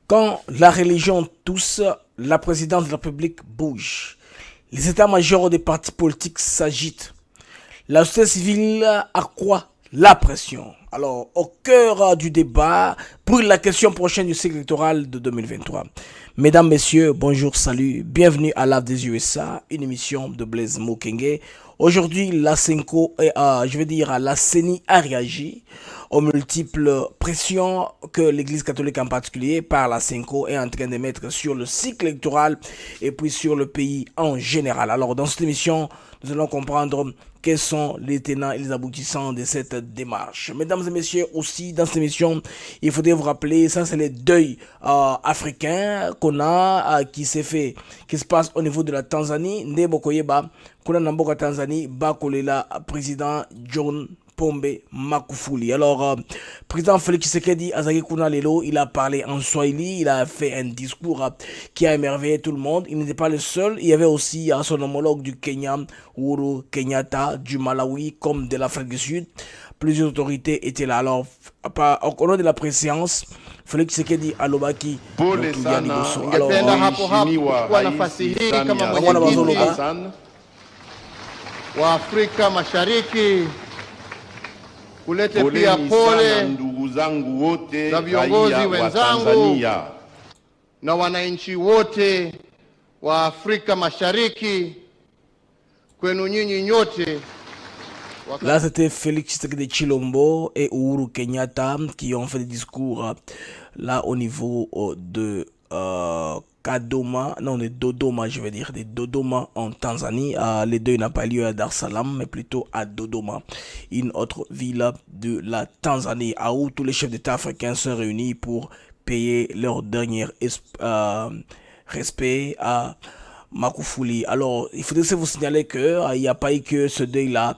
Quand la religion tousse, la présidence de la République bouge. Les états-majors des partis politiques s'agitent. La société civile accroît la pression. Alors, au cœur du débat, pour la question prochaine du cycle électoral de 2023. Mesdames, Messieurs, bonjour, salut, bienvenue à l'Ave des USA, une émission de Blaise Mokenge. Aujourd'hui, la Senko, la CENI a réagi aux multiples pressions que l'Église catholique en particulier, par la Senko, est en train de mettre sur le cycle électoral et puis sur le pays en général. Alors, dans cette émission, nous allons comprendre quels sont les tenants et les aboutissants de cette démarche. Mesdames et messieurs, aussi dans cette émission, il faudrait vous rappeler, ça c'est le deuil africain qu'on a, qui s'est fait, qui se passe au niveau de la Tanzanie. Ndebokoyeba, kuna namboka Tanzanie, bakolela président John Pombe Magufuli. Alors, président Félix Tshisekedi Azaki Kuna Lelo, il a parlé en Swahili, il a fait un discours qui a émerveillé tout le monde. Il n'était pas le seul, il y avait aussi son homologue du Kenya, Uhuru Kenyatta, du Malawi, comme de l'Afrique du Sud. Plusieurs autorités étaient là. Alors, au nom de la préséance, Félix Tshisekedi Alobaki, pole sana. Ningependa Mheshimiwa kuwa Rais nafasi hii Samia kama Suluhu mwenyekiti Hassan wa Afrika Mashariki, kulete pia poleni sana pole ndugu zangu wote na viongozi raia wa wenzangu Tanzania na wananchi wote wa Afrika Mashariki, kwenu nyinyi nyote. Là, c'était Félix Tshisekedi Chilombo et Uhuru Kenyatta qui ont fait des discours là au niveau de Kadoma, non, de Dodoma, je veux dire, de Dodoma en Tanzanie. Les deux n'ont pas lieu à Dar es Salaam, mais plutôt à Dodoma, une autre ville de la Tanzanie, où tous les chefs d'État africains sont réunis pour payer leur dernier respect à Magufuli. Alors, il faudrait vous signaler qu'il n'y a pas eu que ce deuil-là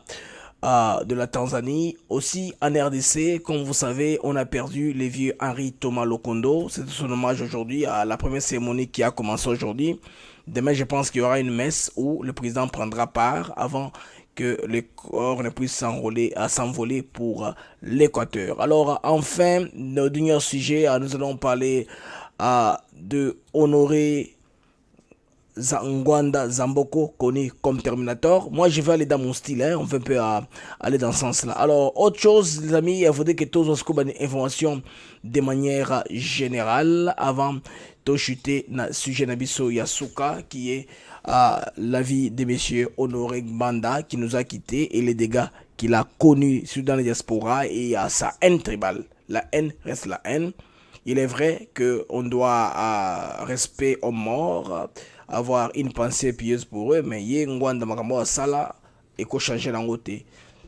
de la Tanzanie. Aussi en RDC, comme vous savez, on a perdu le vieux Henri Thomas Lokondo. C'est son hommage aujourd'hui à la première cérémonie qui a commencé aujourd'hui. Demain, je pense qu'il y aura une messe où le président prendra part avant que le corps ne puisse s'envoler pour l'Équateur. Alors, enfin, notre dernier sujet, nous allons parler de Honoré Ngwanda Zamboko, connu comme Terminator. Moi, je vais aller dans mon style, hein. On va un peu aller dans ce sens-là. Alors, autre chose, les amis, il faudrait que tous on se coupe des informations de manière générale avant de chuter na sujet Nabiso Yasuka, qui est l'avis de monsieur Honoré Gbanda, qui nous a quittés, et les dégâts qu'il a connus dans les diaspora et à sa haine tribale. La haine reste la haine. Il est vrai qu'on doit respect aux morts, avoir une pensée pieuse pour eux, mais Ngwanda Makambo Sala et qu'on change l'angoté.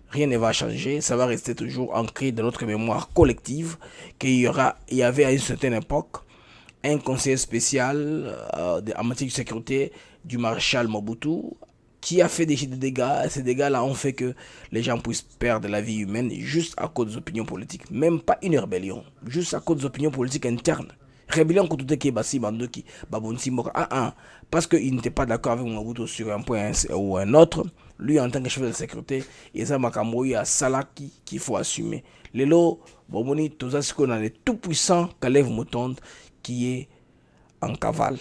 Rien ne va changer, ça va rester toujours ancré dans notre mémoire collective qu'il y avait à une certaine époque un conseiller spécial en matière de sécurité du maréchal Mobutu qui a fait des dégâts. Ces dégâts-là ont fait que les gens puissent perdre la vie humaine juste à cause des opinions politiques. Même pas une rébellion, juste à cause des opinions politiques internes. Rébellion contre tout qui est bassi bandoki babonti moka parce qu'il n'était pas d'accord avec Mobutu sur un point ou un autre. Lui en tant que chef de sécurité, et ça makamoi à Salaki qu'il faut assumer. Lelo bomoni tozasi qu'on a le tout puissant Kalev Mutonde qui est en cavale.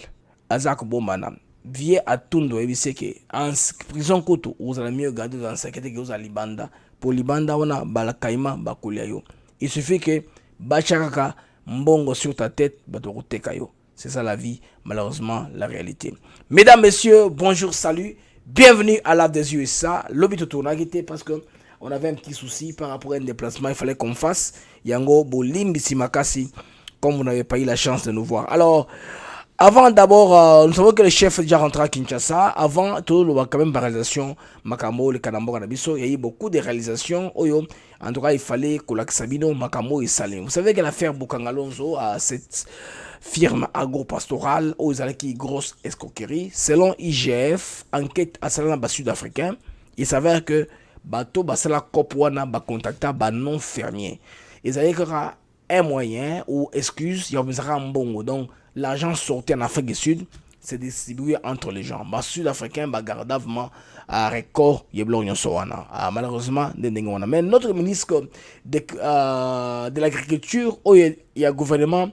Azak Bombana vie à Tundo et que en prison koto vous allez mieux garder dans sécurité que vous allez libanda pour libanda wana balakaima bakuliayo. Il suffit que bachakaka mbongo sur ta tête, c'est ça la vie, malheureusement la réalité. Mesdames, messieurs, bonjour, salut, bienvenue à l'Ave des USA. L'objet tournagité parce que on avait un petit souci par rapport à un déplacement, il fallait qu'on fasse Yango Bolimbi Simakasi, comme vous n'avez pas eu la chance de nous voir. Alors, avant d'abord, nous savons que le chef est déjà rentré à Kinshasa. Avant, tout le quand même réalisation, Makamo, le Kanambo, Kanabiso, il y a eu beaucoup de réalisations. Oyo, en tout cas, il fallait que l'Aksabino, Makamo et Salim. Vous savez que l'affaire Bukangalonzo à cette firme agro-pastorale, aux Alaki, grosse escroquerie. Selon IGF, enquête à Salana sud-africain, il s'avère que Bato Basala Kopwana ba contacta ba non fermier. Il y a un moyen ou excuse, il y a un bon. Donc, l'argent sorti en Afrique du Sud, c'est distribué entre les gens. Les Sud-Africains, gardavement à record, malheureusement, mais notre ministre de l'Agriculture, il y a un gouvernement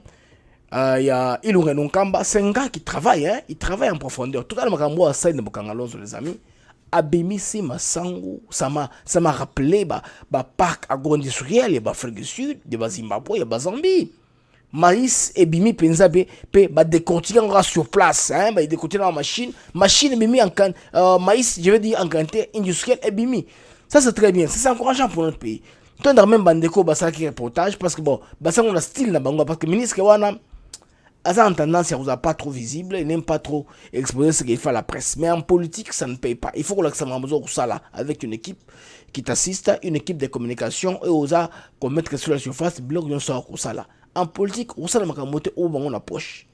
il y a Ilunga Nunkamba, c'est un gars qui travaille, hein, il travaille en profondeur. Tout à l'heure, je suis de Bokangalonzo, les amis. Abimisi Masangu, ça m'a rappelé parc agro-industriel, il y a Afrique du Sud, il y a Zimbabwe, il y a Zambie. Maïs et bimi penza ba décortiquer sur place, hein, ba décortiquer dans la machine bimi en maïs, je veux dire en quantité industrielle et bimi. Ça c'est très bien, c'est encourageant pour notre pays. Tant dans même bandeko ba ça qui reportage parce que bon, ba ça on a style na bango parce que ministre wana a en tendance à vous pas trop visible, il n'aime pas trop exposer ce qu'il fait à la presse. Mais en politique, ça ne paye pas. Il faut que l'examen ça là avec une équipe qui t'assiste, une équipe de communication et osa qu'on mette sur la surface, bloc yon sort ça là. En politique, on sait que au moment on approche.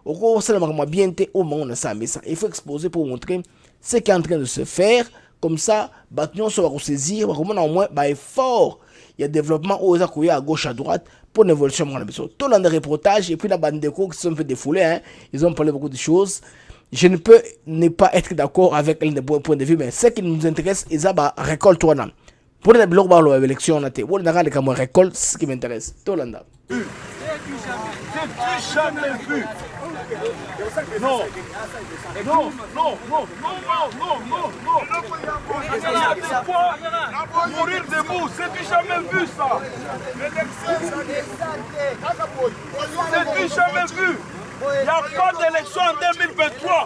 On sait que bien au moment on a ça, mais ça, il faut exposer pour montrer ce qui est en train de se faire. Comme ça, on va saisir, au moins, effort. Il y a développement aux à gauche, à droite pour une évolution. Tout le reportage et puis la bande de cours qui sont fait défouler, hein, ils ont parlé beaucoup de choses. Je ne peux ne pas être d'accord avec l'un des points de vue, mais ce qui nous intéresse, c'est la récolte. Pour les blocs, l'élection, on a été. Pour les récolte, c'est ce qui m'intéresse. Tout le monde. J'ai jamais vu. Non. Non, non, non, non, non, non. Il y a des fois, mourir debout, c'est jamais vu ça. C'est jamais vu. Il n'y a pas d'élection en 2023.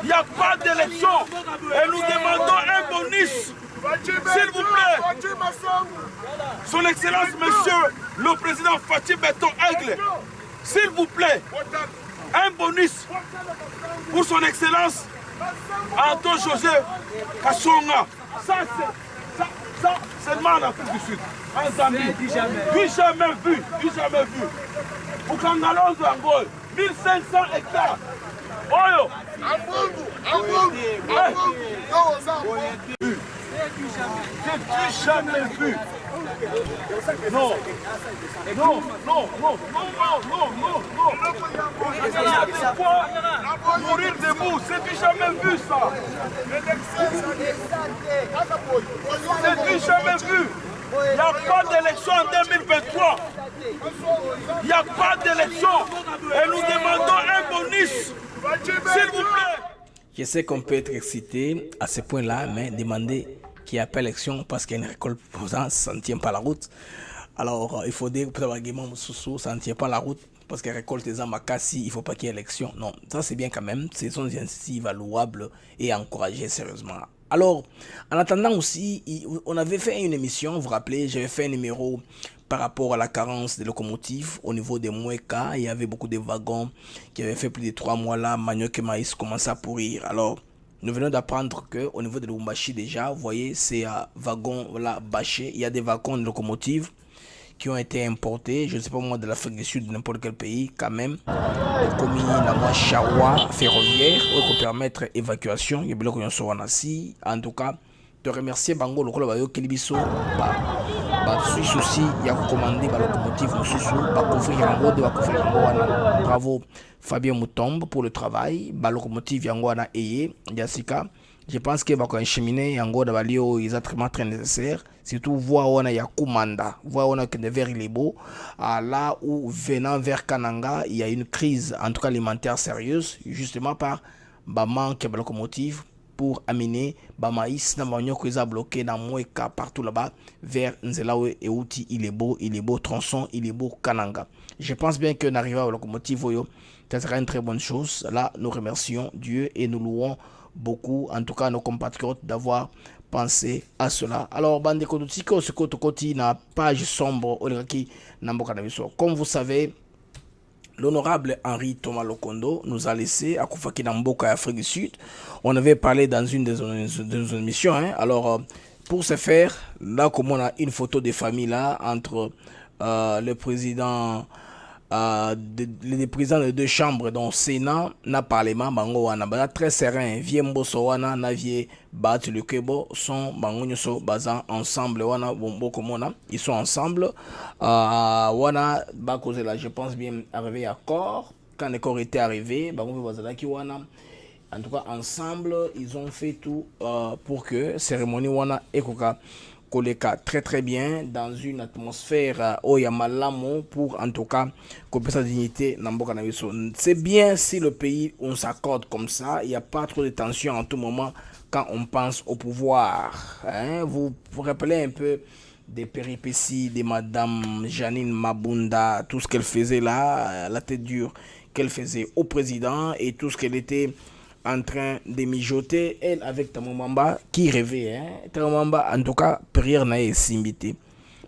Il n'y a pas d'élection. Et nous demandons un bonus. S'il vous plaît. Son Excellence, Monsieur le Président Fatih Beton Aigle, s'il vous plaît, un bonus pour Son Excellence Anton José Kassonga. Ça, c'est le mal en Afrique du Sud. En Zambie. Du jamais vu. Pour Kangalonzo Angol, 1500 hectares. Oyo. J'ai jamais vu. Non. Non, non, non, non, non, non, non. Il y a des fois, mourir debout, c'est jamais vu ça. C'est jamais vu. Il n'y a pas d'élection en 2023. Il n'y a pas d'élection. Et nous demandons un bonus. S'il vous plaît. Je sais qu'on peut être excité à ce point-là, mais demander qu'il n'y a pas d'élection parce qu'il y a une récolte posante, ça ne tient pas la route. Alors, il faut dire que ça ne tient pas la route parce que récolte des amakassi, il ne faut pas qu'il y ait élection. Non, ça c'est bien quand même. Ce sont des initiatives louables et encouragées sérieusement. Alors, en attendant aussi, on avait fait une émission, vous vous rappelez, j'avais fait un numéro par rapport à la carence des locomotives au niveau des Moueka. Il y avait beaucoup de wagons qui avaient fait plus de 3 mois là, manioc et maïs commençaient à pourrir. Alors, nous venons d'apprendre qu'au niveau de Lubumbashi déjà, vous voyez, ces wagons là bâchés, il y a des wagons de locomotives qui ont été importés, je ne sais pas moi, de l'Afrique du Sud, de n'importe quel pays, quand même, comme la charroi ferroviaire, pour permettre l'évacuation, il y a beaucoup de gens qui en tout cas, te remercier Bango, le Kolobayo, Kelibiso, Suisse aussi, il y a recommandé la locomotive, bravo Fabien Moutombe pour le travail, la locomotive Yangoana Eye, Yassika. Je pense que va cheminer yango da balio exactement très nécessaire, surtout voir on a Yakumanda, voir on a que vers il est beau, là où venant vers Kananga, il y a une crise en tout cas alimentaire sérieuse justement par manque de locomotive pour amener maïs na manioc qui est bloqué dans Moueka partout là-bas vers Nzelawe et Outi, il est beau tronçon, il est beau Kananga. Je pense bien que n'arriver à la locomotive ça sera une très bonne chose. Là, nous remercions Dieu et nous louons beaucoup, en tout cas nos compatriotes, d'avoir pensé à cela. Alors, bande Kodutiko, ce côté na page sombre, comme vous savez, l'honorable Henri Thomas Lokondo nous a laissé à Koufaki Namboka, Afrique du Sud. On avait parlé dans une de nos émissions. Hein. Alors, pour ce faire, là, comme on a une photo de famille là, entre le président. Les présidents de deux chambres dont Sénat na Parlement bango wana très serein viembo so wana na vie bat le kebo sont bango nyoso bazan ensemble wana bombo komona ils sont ensemble wana ba cause là je pense bien arrivé à accord quand les corps étaient arrivés bango bazala ki wana en tout cas ensemble ils ont fait tout pour que cérémonie wana ekoka koleka très très bien dans une atmosphère Oyamalamo pour en tout cas couper sa dignité Namboka Nabiso. C'est bien si le pays on s'accorde comme ça, il n'y a pas trop de tension en tout moment quand on pense au pouvoir. Hein? Vous vous rappelez un peu des péripéties de Madame Janine Mabunda, tout ce qu'elle faisait là, la tête dure qu'elle faisait au président et tout ce qu'elle était en train de mijoter, elle avec Tamomamba qui rêvait. Hein? Tamomamba, en tout cas, prière n'a pas simbité.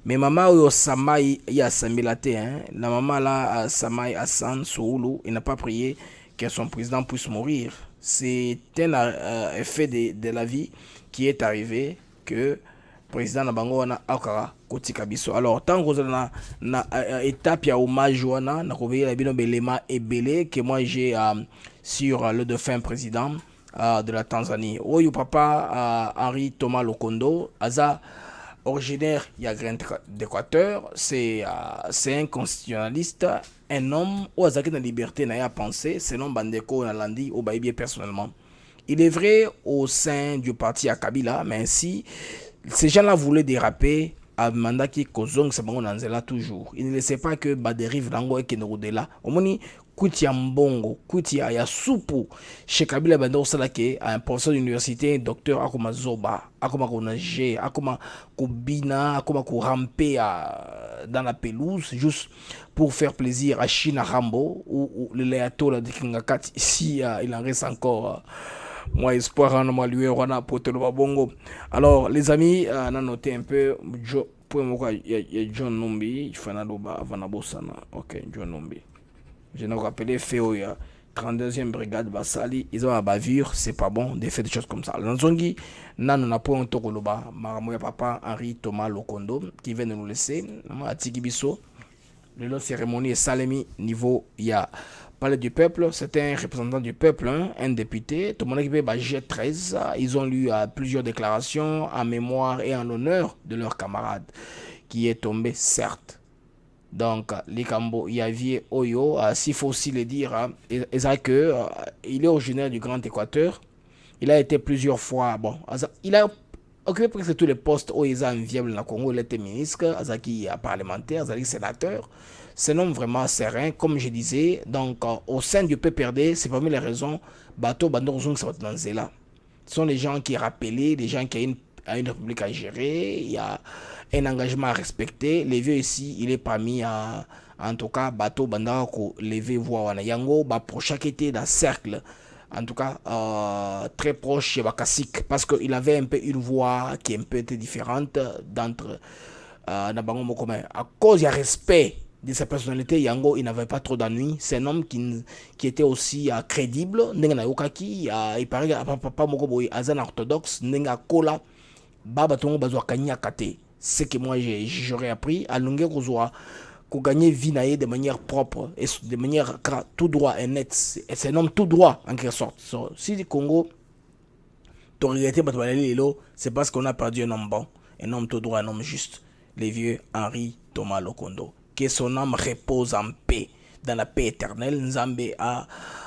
Mais maman, au Samai, il y a Samilate. Hein? La maman là, à Samai Hassan Soulu, il n'a pas prié que son président puisse mourir. C'est un effet de la vie qui est arrivé que président na bango wana akara kotika biso. Alors tant que na étape ya hommage wana na koveiller la bino belema ebele que moi j'ai sur le défunt président de la Tanzanie. Oyo papa Henri Thomas Lokondo aza originaire ya Grand d'Équateur, c'est un constitutionnaliste, un homme où azaki na liberté na ya penser, selon Bandeko na landi au baibie personnellement. Il est vrai au sein du parti à Kabila, mais si ces gens-là voulaient déraper à Mandaki Kozong Sabango Nanzela toujours. Ils ne laissaient pas que Baderive Lango et Kenodela. Omoni Koutia Mbongo, Koutia ya Soupu, chez Kabila Bando Salake, un professeur d'université, docteur Akoma Zoba, Akoma Konage, Akoma Kobina, Akoma Korampe dans la pelouse, juste pour faire plaisir à China Rambo ou le Léato de Kingakat. Ici, il en reste encore. Moi, espoir en moi, lui, bongo. Alors, les amis, on a noté un peu. Il y a John Numbi, il faut Vanabosana. Ok, John Numbi. Je nous rappelé, Féoya, 32e brigade Basali, ils ont la bavure, c'est pas bon, des faits, des choses comme ça. Lanzongi, nan on a point un tokoloba, Maramoya papa Henri Thomas Lokondo, qui vient de nous laisser, à Tigibiso. Le cérémonie est Salemi, niveau, il y a Palais du Peuple, c'était un représentant du peuple, hein, un député, tout le monde équipé G13, ils ont lu plusieurs déclarations en mémoire et en l'honneur de leur camarade, qui est tombé, certes. Donc, Likambo Yavier Oyo, s'il faut aussi le dire, hein, il est originaire du Grand Équateur, il a été plusieurs fois, bon, il a occupé presque tous les postes où il est inviable dans le Congo, il était ministre, Azaki parlementaire, Azaki sénateur. C'est un homme vraiment serein, comme je disais. Donc, au sein du PPRD, c'est parmi les raisons, Bateau Bandorzoung Sabatanzela. Ce sont les gens qui rappelaient, les gens qui ont une république à gérer, il y a un engagement à respecter. Les vieux ici, il est parmi, en tout cas, Bateau Bandorko, les vieux voix, Yango, pour chaque été d'un cercle. En tout cas, très proche chez Bakasik, parce qu'il avait un peu une voix qui est un peu différente d'entre Nabango Mokome. À cause du respect de sa personnalité, Yango, il n'avait pas trop d'ennuis. C'est un homme qui était aussi crédible. Il paraît que papa Mokoboy, Azan orthodoxe, Nenga Kola, Baba Tongo Bazwa Kanya Kate. C'est que moi j'aurais appris à Lunge Kozoa. Gagner vie de manière propre et de manière tout droit et net. C'est un homme tout droit en quelque sorte. Si le Congo t'as regretté c'est parce qu'on a perdu un homme bon, un homme tout droit, un homme juste. Les vieux Henri Thomas Lokondo. Que son âme repose en paix, dans la paix éternelle. Nzambe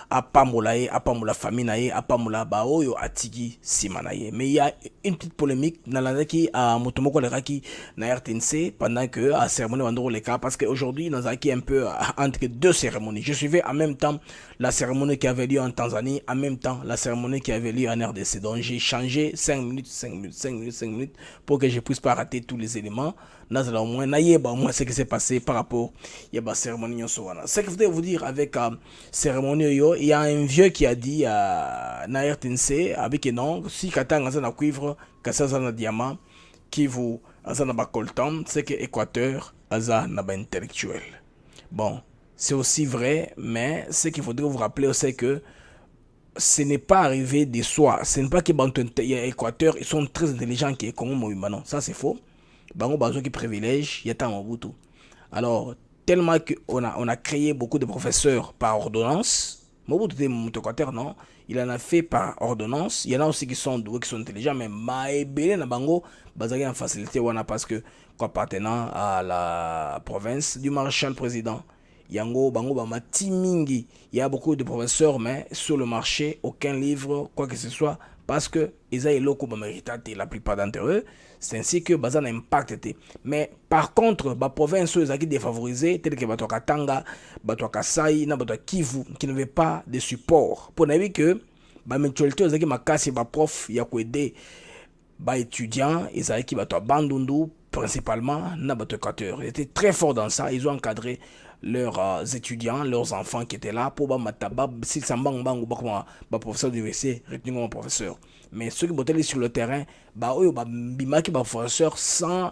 a pamolaye, a pamola famille naye, a pamola baoyo atigi simanaye. Mais il y a une petite polémique dans la qui a Motomoko Leraki na RTNC pendant que à cérémonie Wandoro les cas parce qu'aujourd'hui nous avons un peu entre deux cérémonies. Je suivais en même temps la cérémonie qui avait lieu en Tanzanie, en même temps la cérémonie qui avait lieu en RDC. Donc j'ai changé 5 minutes pour que je puisse pas rater tous les éléments. Au moins ce qui s'est passé par rapport à la cérémonie. Ce que je voulais vous dire avec cérémonie, il y a un vieux qui a dit à RTNC avec non, si Katang a un cuivre, Kassa a un diamant, qui vous a un coltan, c'est que Équateur a un intellectuel. Bon, c'est aussi vrai, mais ce qu'il faudrait vous rappeler, c'est que ce n'est pas arrivé de soi. Ce n'est pas que l'Équateur, ils sont très intelligents qui est comme moi. Non, ça c'est faux. Bango Bazo qui privilège, il y a Mobutu. Alors, tellement qu'on a créé beaucoup de professeurs par ordonnance. Mobutu était mon Équateur, non? Il en a fait par ordonnance. Il y en a aussi qui sont doués, qui sont intelligents, mais Maébélé na Bango, Bazagi en facilité, parce que, appartenant à la province du maréchal président. Yango, Bango, Bama, Timingi. Il y a beaucoup de professeurs, mais sur le marché, aucun livre, quoi que ce soit, parce que ils ont loko ba mérité la plupart d'entre eux, c'est ainsi que bazan a impacté. Mais par contre, ba province ils qui défavorisées telles que Bato Katanga, Bato Kasai, na Bato Kivu qui n'avaient pas de support. Pour n'avis que ba mensualité ils qui makasi ba prof ya ko aider ba étudiants, ils ont qui Bato Bandundu principalement na Bato Équateur. Ils étaient très forts dans ça, ils ont encadré leurs étudiants, leurs enfants qui étaient là pour mataba s'ils s'en bang ba professeur du WC retenu comme professeur. Mais ceux qui bottaient sur le terrain, bah eux bah bimaki ba professeur sans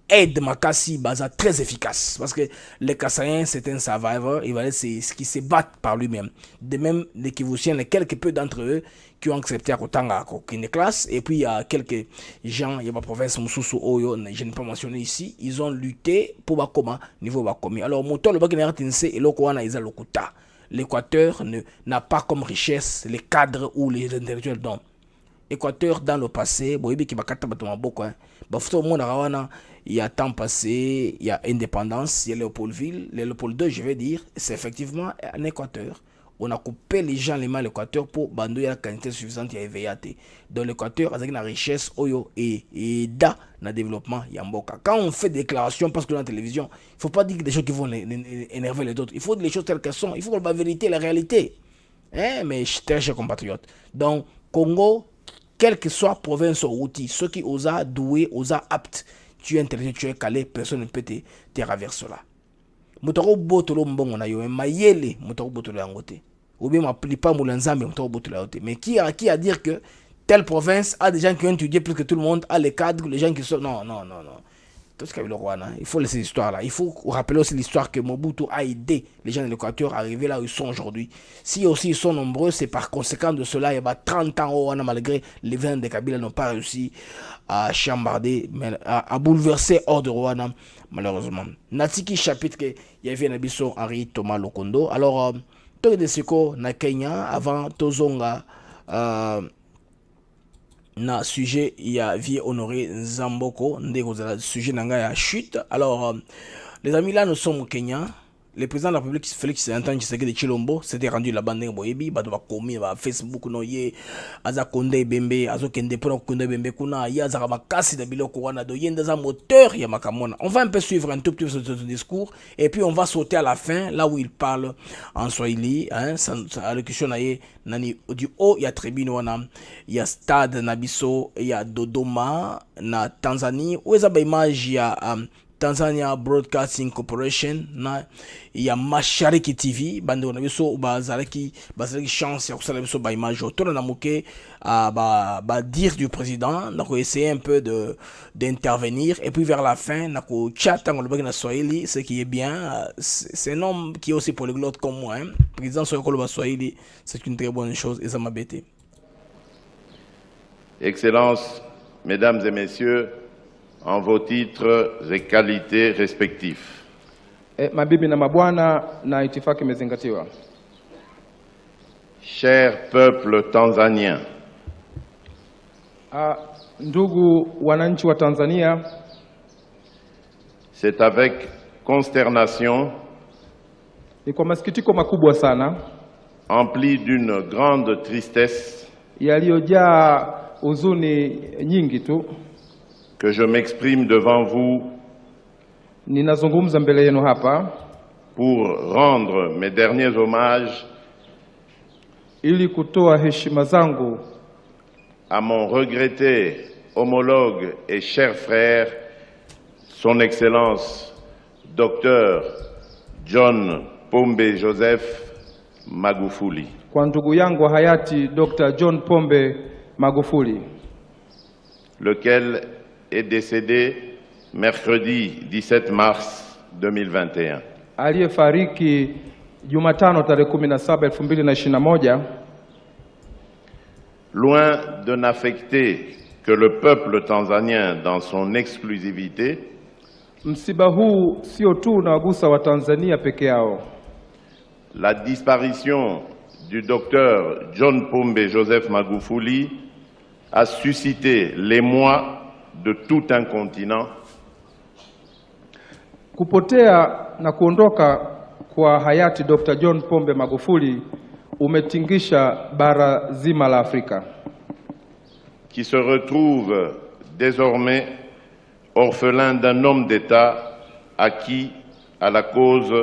aide makasi baza très efficace parce que les Kassaïens c'est un survivor, il va c'est ce qui se battent par lui-même. De même les Kivusiens, les quelques peu d'entre eux qui ont accepté à Kotanga une classe et puis il y a quelques gens, il y a ma province Mususu Oyo, je n'ai pas mentionné ici, ils ont lutté pour bakoma niveau bakomi. Alors moto le bakina tinse et lokoana isa lokuta. L'Équateur n'a pas comme richesse les cadres ou les intellectuels donc Équateur dans le passé, boyebi ki bakata batoma boko hein. Bafuto monde rawana, il y a temps passé, il y a indépendance, il y a Léopoldville, Léopold II, je vais dire, c'est effectivement un Équateur. On a coupé les gens les mains à l'Équateur pour bandouiller la quantité suffisante de EVAT. Dans l'Équateur, avec la richesse oyo et da na développement yamboka. Quand on fait des déclarations parce que dans la télévision, il faut pas dire des choses qui vont énerver les autres. Il faut dire les choses telles qu'elles sont. Il faut voir la vérité, la réalité. Hein, mes chers compatriotes. Donc Congo, quelle que soit province ou outil, ceux qui osent douer, osent aptes, tu es intelligent, tu es calé, personne ne peut te raverser là. Mutaro botolo mbongo na yo, mayele mutaro botolo yangote. Ou bien ma plipa moulanzambe mutaro botolo yangote. Mais qui a dire que telle province a des gens qui ont étudié plus que tout le monde, a les cadres, les gens qui sont... Non. Tout ce qu'il y a le Rwanda, il faut laisser l'histoire là. Il faut rappeler aussi l'histoire que Mobutu a aidé les gens de l'Équateur à arriver là où ils sont aujourd'hui. Si aussi ils sont nombreux, c'est par conséquent de cela, il y a 30 ans au Rwanda, malgré les veines de Kabila n'ont pas réussi à chambarder, à bouleverser hors de Rwanda, malheureusement. Natiki chapitre que il y avait un abisso Henri Thomas Lokondo. Alors, tout de ce na Kenya, avant Tozonga, na sujet il y a vie honoré Zamboko ndeko za sujet nanga ya chute. Alors les amis, là nous sommes au Kenya. Le président de la République Félix Antoine Tshisekedi de Chilombo s'était rendu là-bas ndenge boyebi ba ba komi ba Facebook no ye aza konde bembe azo kende pour konde bembe kuna ya za makasi de biloko wana do yenda za moteur ya makamona. On va un peu suivre un tout petit peu ce discours et puis on va sauter à la fin là où il parle en Swahili hein, sa allocution na ye nani du haut ya tribune wana ya stade Nabiso ya Dodoma na Tanzanie où eza ba image ya Tanzania Broadcasting Corporation na ya Mashariki TV bande on a biso bazalaki chance ya kusala biso ba image autour na muke ba dire du président na ko essayer un peu d'intervenir et puis vers la fin na ko chat ngolo bagina Swahili ce qui est bien c'est un homme qui est aussi polyglotte comme moi hein. Président Soyokolo Swahili c'est une très bonne chose et ça m'a bêté. Excellences, mesdames et messieurs, en vos titres et qualités respectifs. Mabibi na mabwana na itifaki imezingatiwa. Cher peuple tanzanien, ndugu wananchi wa Tanzania, c'est avec consternation, ni kwa masikitiko makubwa sana, empli d'une grande tristesse, yaliyojaa huzuni nyingi tu, que je m'exprime devant vous ninazungumza mbele yenu hapa pour rendre mes derniers hommages ili kutoa heshima zangu à mon regretté homologue et cher frère, son Excellence Dr John Pombe Joseph Magufuli. Kwa ndugu yangu hayati Dr. John Pombe Magufuli, lequel est décédé mercredi 17 mars 2021. aliyefariki Jumatano tarehe 17 2021. Loin de n'affecter que le peuple tanzanien dans son exclusivité, msiba huu sio tu unagusa wa Tanzania peke yao. La disparition du docteur John Pombe Joseph Magufuli a suscité l'émoi de tout un continent. Kupotea na kuondoka kwa hayati Dr. John Pombe Magufuli umetingisha bara zima la Afrika. qui se retrouve désormais orphelin d'un homme d'État acquis à la cause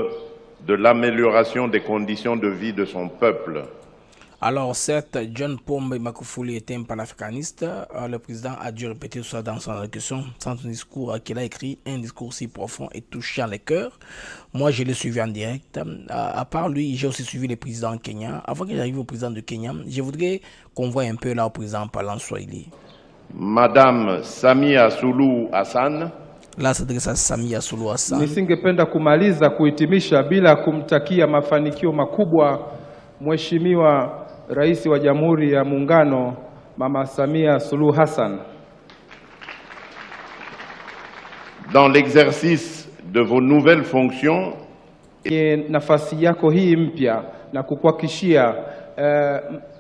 de l'amélioration des conditions de vie de son peuple. Alors certes, John Pombe Magufuli était un panafricaniste. Le président a dû répéter ça dans son allocution, dans son discours qu'il a écrit, un discours si profond et touchant les cœurs. Moi, je l'ai suivi en direct. À part lui, j'ai aussi suivi le président Kenya. Avant que j'arrive au président de Kenya, je voudrais qu'on voit un peu là au président parlant Swahili. Madame Samia Suluhu Hassan. Là, s'adresse à Samia Suluhu Hassan. Nisingependa kumaliza kuhitimisha bila kumtakia mafanikio makubwa Mheshimiwa Rais wa Jamhuri ya Muungano Mama Samia Suluhu Hassan. Dans l'exercice de vos nouvelles fonctions, nafasi yako hii mpya na kukuhakikishia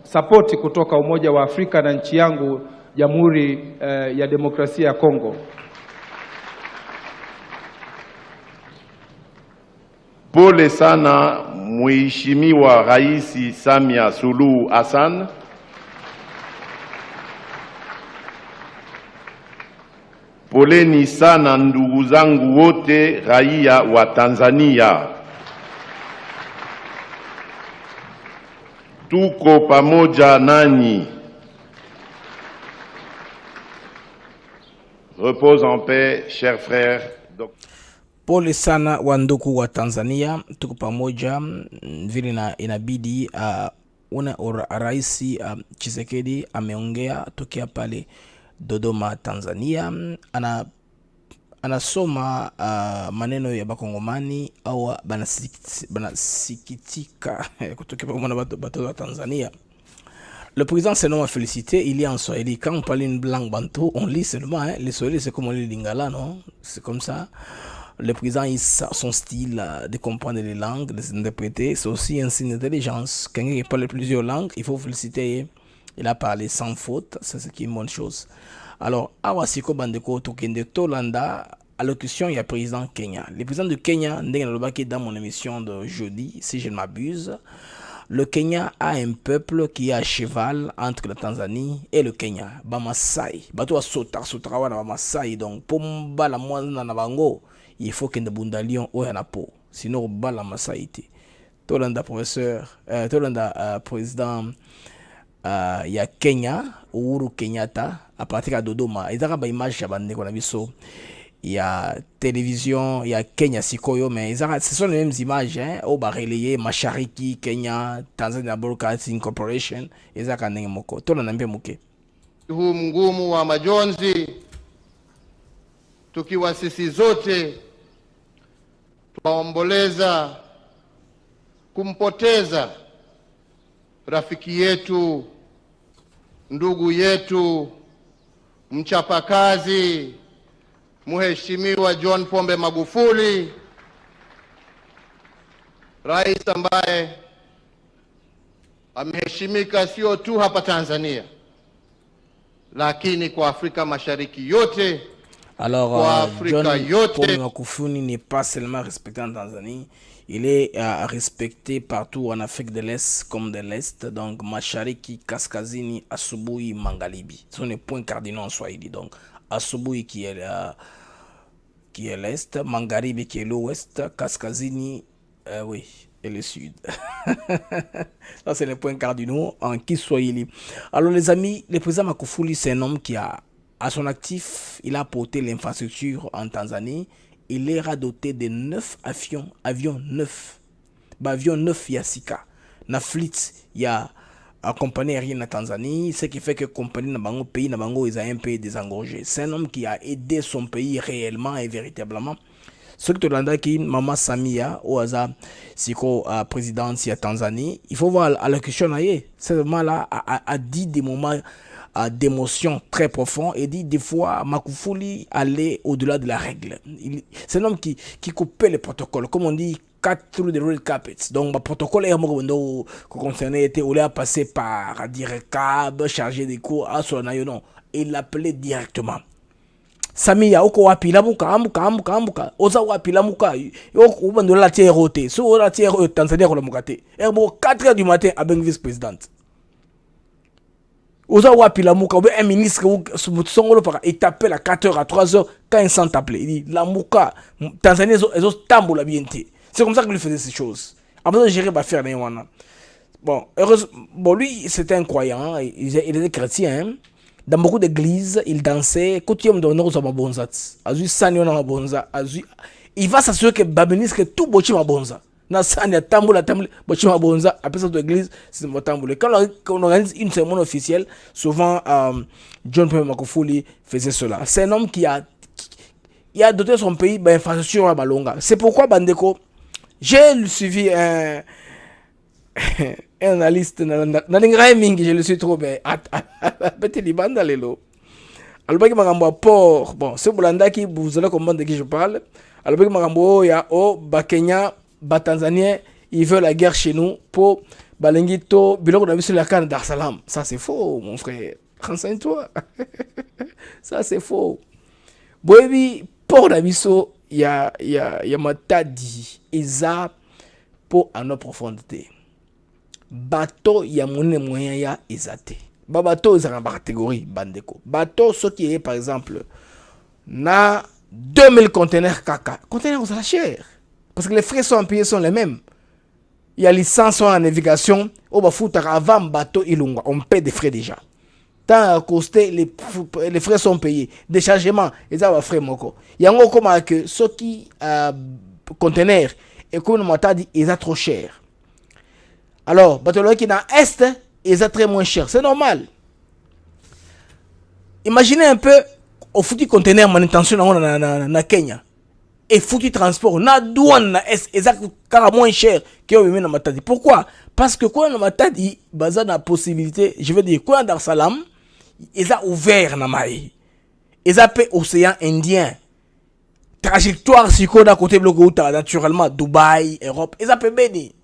sapoti kutoka Umoja wa Afrika na nchi yangu Jamhuri ya Demokrasia ya Kongo. pole sana Mheshimiwa Rais Samia Suluhu Hassan. Poleni sana ndugu zangu wote raia wa Tanzania. Tuko pamoja nanyi. Repose en paix, chers frères. Pole sana wanduku wa Tanzania, tuko pamoja vile na inabidi Rais Tshisekedi ameongea tokea pale Dodoma, Tanzania. Anasoma maneno ya bakongomani au banasikitika kutokea kwa bato wa Tanzania. Le président s'est non félicité, il est en Swahili. Quand on parle une langue bantou, on lit seulement. Le Swahili, c'est comme on lit lingala, non? C'est comme ça. Le président, son style de comprendre les langues, de les interpréter, c'est aussi un signe d'intelligence. Quelqu'un qui parle plusieurs langues, il faut féliciter. Il a parlé sans faute, c'est ce qui est une bonne chose. Alors, Awasiko Bandeko Tokende Tolanda, allocution, il y a le président Kenya. Le président de Kenya, dans mon émission de jeudi, si je ne m'abuse, le Kenya a un peuple qui est à cheval entre la Tanzanie et le Kenya. Bamasai. Bato Sotrawa na Bamasai. Donc, pour mbala mwana na bango, il faut qu'il y ait des lion ou un po. Sinon, bala Masaïti. Tolanda professeur, Tolanda président, il y a Kenya, Uhuru Kenyatta, à partir de Dodoma. Il y a des images il y a télévision, il y a Kenya Sikoyo, mais ce sont les mêmes images, hein, au Barrelayé, Mashariki, Kenya, Tanzania Broadcasting Corporation, et ça kanenge moko. Tola nambe muke. Huu mgumu wa majonzi, tukiwa sisi zote tunaomboleza kumpoteza rafiki yetu, ndugu yetu, mchapakazi, Mheshimiwa John Pombe Magufuli, rais ambaye ameheshimika sio tu hapa Tanzania, lakini kwa Afrika Mashariki yote. Alors, John Pombe Magufuli n'est pas seulement respecté en Tanzanie, il est respecté partout en Afrique de l'Est comme de l'Est. Donc, Mashariki, Kaskazini, Asubuhi, Mangalibi. Ce sont les points cardinaux en Swahili. Donc, Asubuhi qui est l'Est, Mangaribi qui est l'Ouest, Kaskazini, oui, et le Sud. Ça, c'est les points cardinaux en Kiswahili. Alors, les amis, le président Magufuli, c'est un homme qui a, à son actif, il a apporté l'infrastructure en Tanzanie. Il est doté de 9 avions 9. Avion 9 Yasika. Na fleet, il y a la compagnie aérienne en Tanzanie, ce qui fait que la compagnie dans pays ils ont un pays désengorgé. C'est un homme qui a aidé son pays réellement et véritablement. Ce que tu as dit, Maman Samia, au hasard, c'est que présidente de Tanzanie, il faut voir à la question, c'est vraiment là, a dit des moments d'émotion très profond et dit des fois Magufuli allait au-delà de la règle. C'est un homme qui coupait les protocoles, comme on dit, cut through the red carpets. Donc le protocole est concerné était au lieu de passer par direct chargé des cours à son non, il l'appelait directement. Samia oko wapi lamuka amuka oza wapi lamuka oko bando la tirote so la tirote Tanzania ko lamuka te 4h du matin avec vice-présidente. Oza wapi la mouka, ou bien un ministre il t'appelle à 4h, à 3h, quand il s'en t'appelait. Il dit, la mouka, Tanzanie, ils ont tambour la bien. C'est comme ça qu'il faisait ces choses. Après, gérer, va faire les wana. Bon, heureusement, bon, lui, c'était un croyant, il était chrétien. Dans beaucoup d'églises, il dansait. Quand il me donne aux mabonza, azui sanyo na mabonza, azui. Il va s'assurer que Babenis que tout bochi mabonza. Na sanya tambour la tambour bochi mabonza. Après cette église, c'est mon tambour. Quand on organise une cérémonie officielle, souvent John Pombe Magufuli faisait cela. C'est un homme qui a doté son pays d'infrastructures à Balonga. C'est pourquoi Bandeko, j'ai suivi un analyste je le suis trop bien. Petit Libanda lelo. Alobaki makambo port. Bon, c'est Bolandaki, vous allez comprendre de qui je parle. Alobaki makambo ya Bakenya, Tanzanien, ils veulent la guerre chez nous pour Balengito, biloko na biso la canne Dar Salam. Ça c'est faux, mon frère. Renseigne-toi. Ça c'est faux. Boebi port na biso ya Matadi eza pour à nos profondétés. Bateau ya monnaie moyen ya ezate. Ba bateau ezana ba catégorie bandeko. Bateau ce qui est par exemple na 2000 conteneurs kaka. Conteneurs ça cher parce que les frais sont payés sont les mêmes. Il y a licence en navigation au bafuta avant bateau ilunga, on paie des frais déjà. Tant à coster les frais sont payés. Déchargement, ils ont frais moko. Il y a encore comment que ce qui conteneurs et comme on t'a dit, ils sont trop cher. Alors, bateau qui dans est, ils sont très moins cher. C'est normal. Imaginez un peu au foutu conteneur manutention na Kenya et foutu transport na douane na est, ils sont moins cher que au na Matadi. Pourquoi? Parce que quand on Matadi, baza na possibilité, je veux dire quand Dar Salam, ils ont ouvert na mai. Ils ont fait océan Indien. Trajectoire si qu'on a côté bloqué naturellement Dubaï, Europe, ils ont fait béni.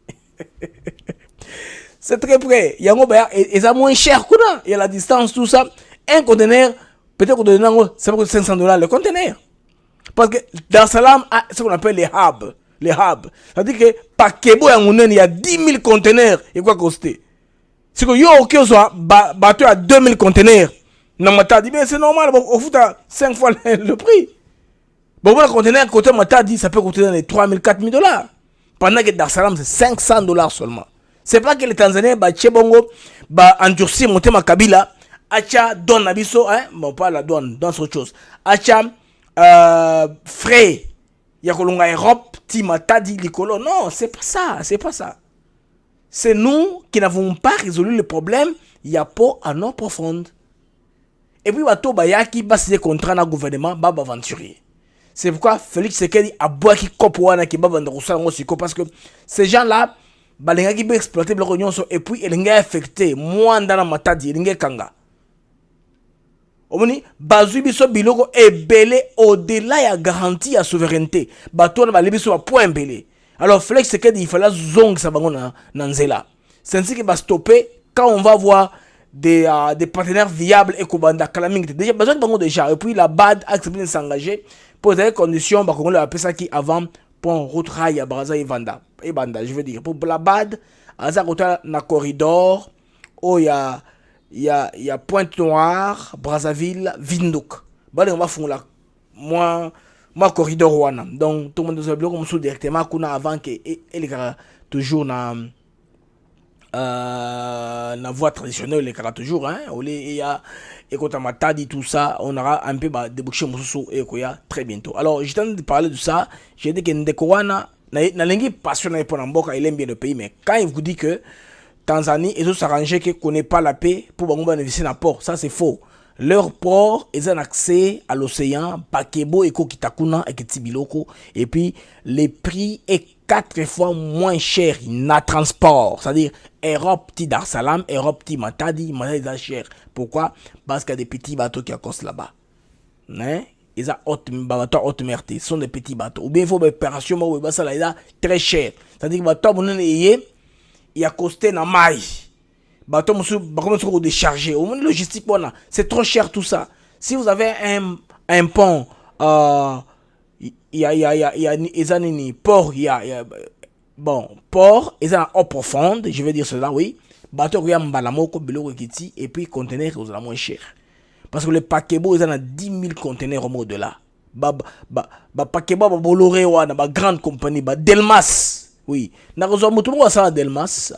C'est très près. Il y a moins cher. Il y a la distance, tout ça. Un conteneur, peut-être conteneur, ça coûte $500 le conteneur. Parce que Dar Salam a ce qu'on appelle les hubs. Les hubs. C'est-à-dire que par Kebo il y a 10 000 conteneurs. Et quoi coster? C'est que yo, ok, soit bateau à 2000 conteneurs. Non, mais dit, mais c'est normal. On fout à 5 fois le prix. Bon, le conteneur, côté Mata dit, ça peut coûter dans les 3 000, 4 000 $. Pendant que Dar Salam, c'est $500 seulement. C'est pas que les Tanzaniens, Tchébongo, endurci, monter ma Kabila, Acha, donne l'abisso, hein, bon, pas la douane, dans autre chose. Acha, frais, Yakolonga Europe, Timata dit Licolo. Non, c'est pas ça, c'est pas ça. C'est nous qui n'avons pas résolu le problème, il y a pas à nos profondes. Et puis, Bato Bayaki, bas des contrats dans le gouvernement, Baba aventurier. C'est pourquoi Félix Sekedi a boit qui copoana qui baba ndrosa ngosiko parce que ces gens-là balenga qui peut exploiter le réunion et puis il est affecté moi dans la Matadi il est kanga. Omoni bazui biso biloko e belé au-delà ya garantie à souveraineté. Bato na balibiso à point belé. Alors Félix Sekedi il fallait zong sa bango na nzela. C'est ainsi qu'il va stopper quand on va voir des partenaires viables et Kobanda Kalaming déjà besoin de bango déjà et puis la BAD a accepté de s'engager pour des conditions bah on appelle ça qui avant pont route rail à Braza et Banda je veux dire pour la BAD à ça na corridor oh il y a Pointe-Noire Brazzaville Windhoek bah on va faire là moi corridor wana donc tout le monde doit comme sous directement qu'on a avant que elle toujours na voie traditionnelle les carats toujours hein il y a et quand on m'a dit tout ça on aura un peu débouché mususu et koya très bientôt. Alors j'étais en train de parler de ça, j'ai dit que Ndekowana na lengi passionné pour Namboka il aime bien le pays mais quand il vous dit que Tanzanie ils ont s'arrangé que connaît pas la paix pour bango bénéficier d'un port, ça c'est faux. Leur port ils ont accès à l'océan Pakebo et Kitakuna et Ketibiloko et puis les prix est 4 fois moins cher na transport, c'est-à-dire Europe ti Dar Salam, Europe ti Matadi, Matadi cher. Pourquoi? Parce qu'il y a des petits bateaux qui accostent là-bas. Hein? Ils ont bateaux haute mer, ce sont des petits bateaux. Ou bien il faut des opérations très cher. C'est-à-dire que bateau il y a costé na maille. Bateau monsieur déchargé. Au moins logistique c'est trop cher tout ça. Si vous avez un pont il y a port, il y a bon, port, ils ont eau profonde, je vais dire cela, oui. bateau ya mbala moko biloko kiti et puis conteneur aux la moins cher parce que le paquebot ils en a 10 000 conteneurs au au-delà paquebot ba boloré wana ba grande compagnie ba Delmas oui na rezo mutumo ça Delmas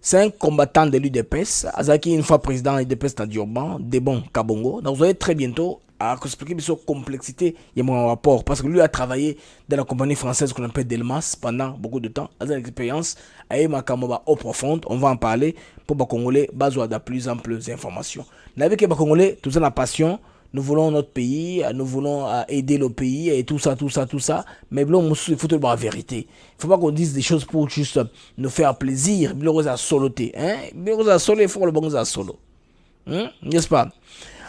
c'est un combattant de l'UDPS azaki une fois président de l'UDPS dans Durban de bon Kabongo donc vous allez très bientôt à expliquer sur complexité il y a mon rapport parce que lui a travaillé dans la compagnie française qu'on appelle Delmas pendant beaucoup de temps a une expérience et makamoba au profonde on va en parler pour les Congolais besoin de plus en plus d'informations avec les Congolais tout ça la passion nous voulons notre pays nous voulons aider le pays et tout ça mais bon il faut la vérité il faut pas qu'on dise des choses pour juste nous faire plaisir il a soloté hein il a solo il faut le bon à solo n'est-ce pas.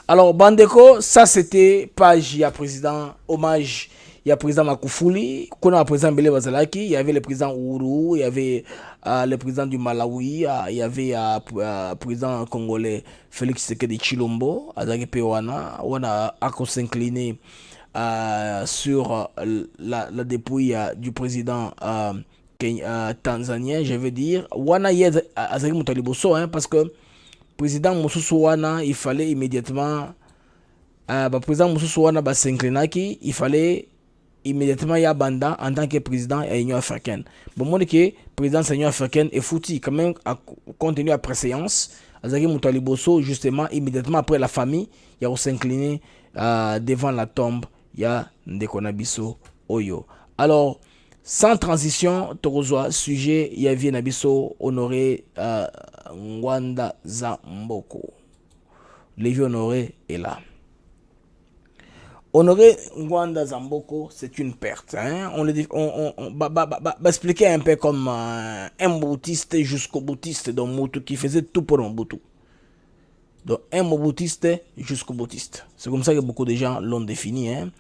Alors, Bandeko, ça c'était page, il y a président, hommage, il y a président Makoufouli, qu'on a président Bele Bazalaki, il y avait le président Ourou, il y avait le président du Malawi, il y avait président congolais Félix Tshisekedi Chilombo, Azaki Pewana, on a s'incliner sur la dépouille du président tanzanien, je veux dire, Wana Yed Azaki Moutaliboso, parce que président Moussou Wana, il fallait immédiatement président Moussou Wana s'inclinaki, il fallait immédiatement Yabanda en tant que président de l'Union africaine. Bon, moi que président de l'Union africaine est foutu quand même compte tenu de la préséance, Azaki Moutaliboso justement immédiatement après la famille, il a s'incliné devant la tombe, il y a Ndekonabiso Oyo. Alors sans transition, Torozoa, sujet, il y a Nabiso honoré Ngwanda Zamboko. Lévi Honoré est là. Honoré Ngwanda Zamboko, c'est une perte. Hein? On va expliquer un peu comme un boutiste jusqu'au boutiste dans Moutou qui faisait tout pour un boutou. Donc un boutiste jusqu'au boutiste. C'est comme ça que beaucoup de gens l'ont défini. Hein?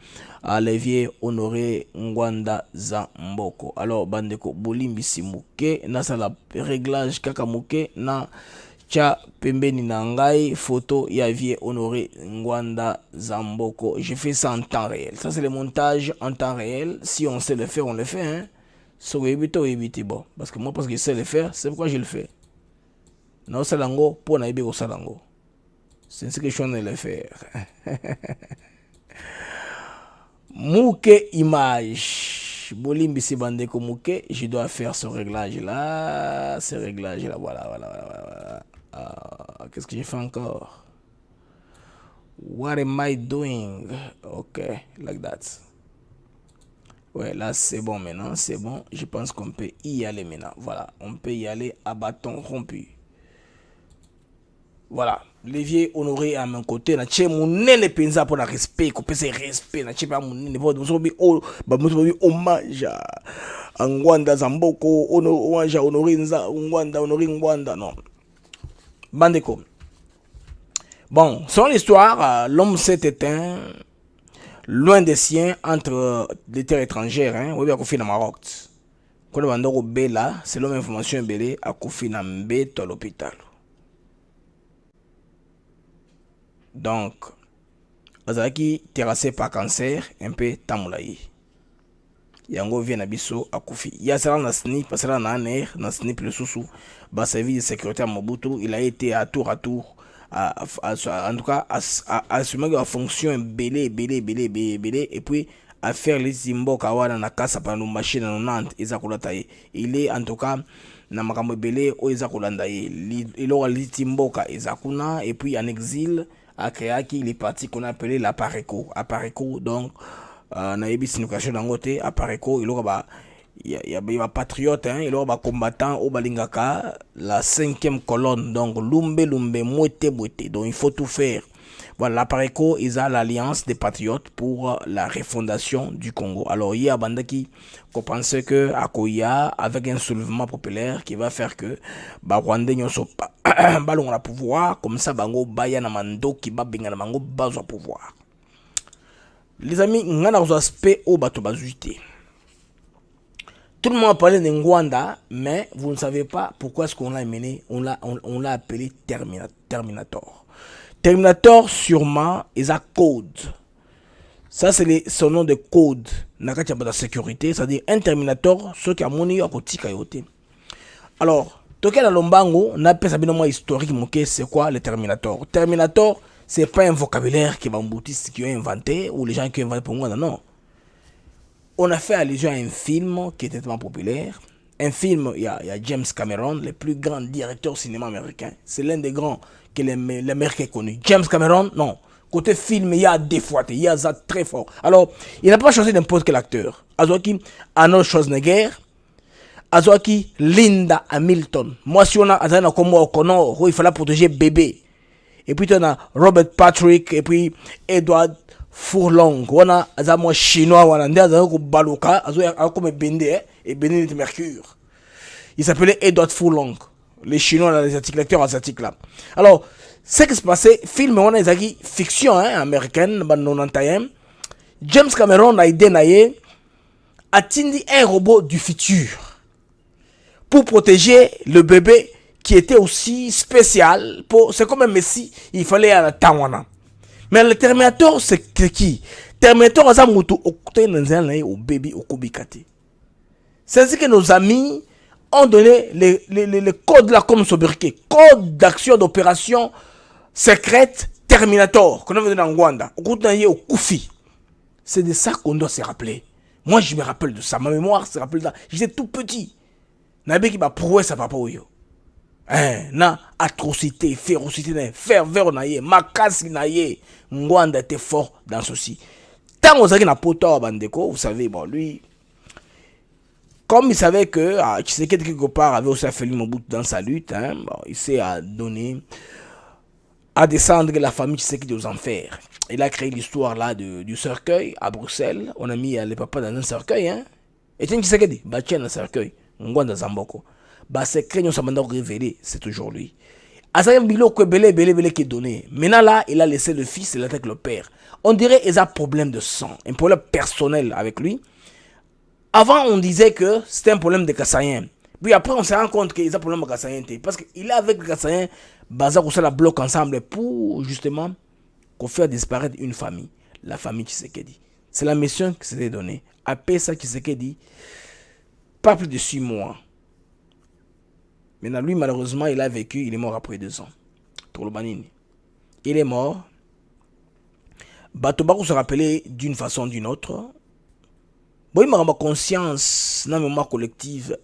Lévi Honoré Ngwanda Zamboko. Alors bandeko bolimbi simuke na sala réglage kaka muke na cha pembeni na ngai photo ya Lévi Honoré Ngwanda Zamboko. Je fais ça en temps réel. Ça c'est le montage en temps réel. Si on sait le faire, on le fait. Hein? So éviter bon. Parce que moi parce que je sais le faire, c'est pourquoi je le fais. Non salango pour na ibe ko salango. C'est ce que je suis en train de le faire. Mouke image. Bolimbi si bandeko mouke. Je dois faire ce réglage là. Ce réglage là. Voilà. Qu'est-ce que j'ai fait encore? What am I doing? Ok, like that. Ouais, là c'est bon maintenant. C'est bon. Je pense qu'on peut y aller maintenant. Voilà. On peut y aller à bâton rompu. Voilà. Lévi Honoré à mon côté, na tché mon nene penza pour la respect, qu'on peut se respect, na tché pas mon nene, pour nous hommage à Ngwanda Zamboko, hommage à Honoré Ngwanda, non. Bandeko. Bon, selon l'histoire, l'homme s'est éteint loin des siens entre des terres étrangères, hein, oui, à Kofi na Maroc. Quand on va Bela, c'est l'homme information belé à Kofi na Mbeto à l'hôpital. Donc, azaki terrassé par cancer, un peu tamulaï. Yango vient à Bisso à Kofi. Il y a ça na snip, parce que là na aner, na snip le sous bas service de sécurité à Mobutu, il a été à tour, en tout cas, à assumer la fonction belé, et puis à faire les simbos kawana na kasa pendant machine en Nantes, il est en tout cas na makambo belé o ezakolanda il aura litimboka ezakuna et puis en exil à Créaki, il est parti qu'on appelait la Pareco. À Pareco, donc, na yebi sinucation d'angote, à Pareco, il aura il y a patriote, hein, il aura combattant au Balingaka, la 5e colonne, donc Lumbe, Mouete. Donc il faut tout faire. Voilà, la Pareco, ils ont l'alliance des patriotes pour la refondation du Congo. Alors, il y a Bandaki qui pense que Akoya, avec un soulèvement populaire qui va faire que Rwandais ne sont pas ballon à pouvoir, comme ça, Bango Baya Namando qui va benga Bango Bazo à pouvoir. Les amis, on a un aspect au bateau bazuité. Tout le monde a parlé de Ngwanda, mais vous ne savez pas pourquoi est-ce qu'on l'a mené, on l'a appelé Terminator. Terminator, sûrement, est à code. Ça, c'est son nom de code. Nakati de sécurité, c'est-à-dire un Terminator, ce qui a moni à côté. Alors, Toke la lombango, on appelle ça bien historique, c'est quoi le Terminator? Terminator, c'est pas un vocabulaire qui qui ont inventé, ou les gens qui ont inventé pour moi, non. On a fait allusion à un film qui était tellement populaire. Un film, il y a James Cameron, le plus grand directeur cinéma américain. C'est l'un des grands que l'Amérique a connu. James Cameron, non. Côté film, il y a des fois, il y a ça très fort. Alors, il n'a pas choisi n'importe quel acteur. Azoaki, Arnold Schwarzenegger, Azoaki, Linda Hamilton. Moi, si on a un comme O'Connor, où il fallait protéger bébé. Et puis, on a Robert Patrick, et puis Edward Furlong. On a un chinois, on a un Baluka, comme Bende, et Bende de Mercure. Il s'appelait Edward Furlong. Les Chinois, les acteurs asiatiques là. Alors, ce qui se passait, film, on a des fiction américaine, 91. James Cameron a aidé à tindi un robot du futur pour protéger le bébé qui était aussi spécial. C'est comme un messie, il fallait à la Tawana. Mais le Terminator, c'est qui? Terminator, c'est un moto au bébé au Kubikate. C'est-à-dire que nos amis ont donné les codes là comme sobriquet. Code d'action d'opération secrète Terminator, qu'on a donné en Rwanda. Au Koufi. C'est de ça qu'on doit se rappeler. Moi, je me rappelle de ça. Ma mémoire se rappelle de ça. J'étais tout petit. Nabe qui m'a prouvé ça, papa. Na atrocité, férocité, ferveur naïe, makasi naïe. Rwanda était fort dans ceci. Tant on savait na poto bandeko, vous savez, bon, lui, comme il savait que Tshisekedi quelque part avait aussi fait Mobutu dans sa lutte, bon, il s'est donné à descendre la famille Tshisekedi aux enfers. Il a créé l'histoire là du cercueil à Bruxelles. On a mis les papas dans un cercueil. Et tiens Tshisekedi, bah tiens un cercueil. On voit dans Zamboko. Bah c'est créé, nous sommes révélé, c'est toujours lui. Azaïa Biloko belé qui est donné. Maintenant là, il a laissé le fils, il attaque le père. On dirait qu'il a un problème de sang, un problème personnel avec lui. Avant, on disait que c'était un problème de Kassayen. Puis après, on s'est rendu compte qu'il a un problème de Kassayen. Parce qu'il est avec Kassayen, Bazar, on se la bloque ensemble pour justement qu'on fasse disparaître une famille. La famille Tshisekedi. C'est la mission qui s'était donnée. Après ça, Tshisekedi, pas plus de 6 mois. Maintenant, lui, malheureusement, il a vécu, il est mort après 2 ans. Tolobanini. Il est mort. Batobakou se rappelait d'une façon ou d'une autre. Bon, il m'a conscience, dans la mémoire collective,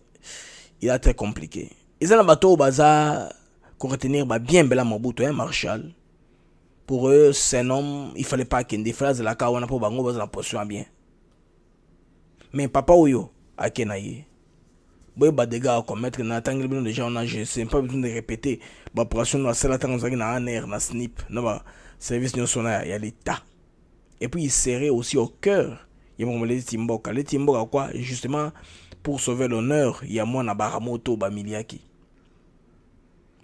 il est très compliqué. Ils ont un bateau au bazar, pour retenir bien Bela Mobutu, Marshall. Pour eux, c'est un homme, il fallait pas qu'il y ait des phrases de la kawana pour bango, la position bien. Mais papa Oyo, à Kenaye. Bon, des gars comme maître Nathan, déjà on a, je sais pas besoin de répéter. L'opération dans la salle, on a un air, on a snip, on a service national, il y a l'État. Et puis il serrait aussi au cœur. Il y a les Timboka. Les Timboka, quoi? Justement, pour sauver l'honneur, il y a moi na Baramoto, Bamiliaki.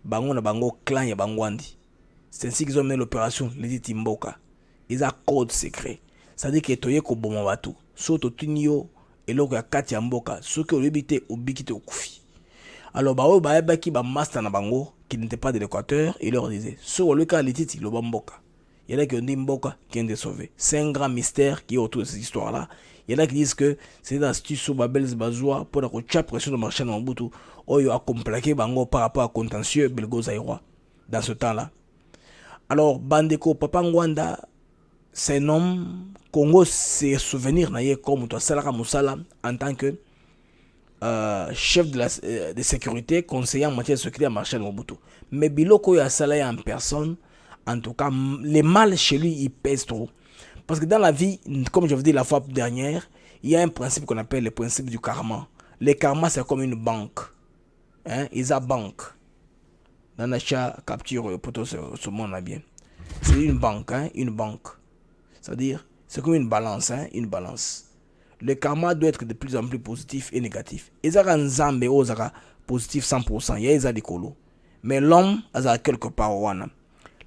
Bango na bango clan, il y a Bangwandi. C'est ainsi qu'ils ont mené l'opération, les Timboka. Ils ont un code secret. C'est-à-dire que tu es au bon moment. Soto Tunio et l'autre à Katia Mboka. Ceux qui ont habité au Bikite au Koufi. Alors, Bao Baebaki, Master na bango, qui n'était pas de l'Équateur, il leur disait sur le cas, les titres, le Bamboka. Il y en a qui ont dit Mboka qui ont été sauvés. C'est un grand mystère qui est autour de cette histoire-là. Il y en a qui disent que c'est dans ce Babel Bazoua pour la pression de marché dans Mobutu. Oh, il a complaqué Bango par rapport à contentieux Belgo Zaïrois dans ce temps-là. Alors, Bandeko Papa Ngwanda, c'est un homme Congo, c'est souvenir comme toi, Salaka Moussala, en tant que chef de sécurité, conseiller en matière de sécurité à Marshal Mobutu. Mais Biloko a salé en personne. En tout cas, les mal chez lui, il pèse trop. Parce que dans la vie, comme je vous dis la fois dernière, il y a un principe qu'on appelle le principe du karma. Le karma, c'est comme une banque. Ils ont banque. Dans l'achat, capture, pour ce monde là bien. C'est une banque, une banque. C'est-à-dire, c'est comme une balance, une balance. Le karma doit être de plus en plus positif et négatif. Ils ont un zambe positif 100%. Il y a des colos. Mais l'homme, il a quelque part.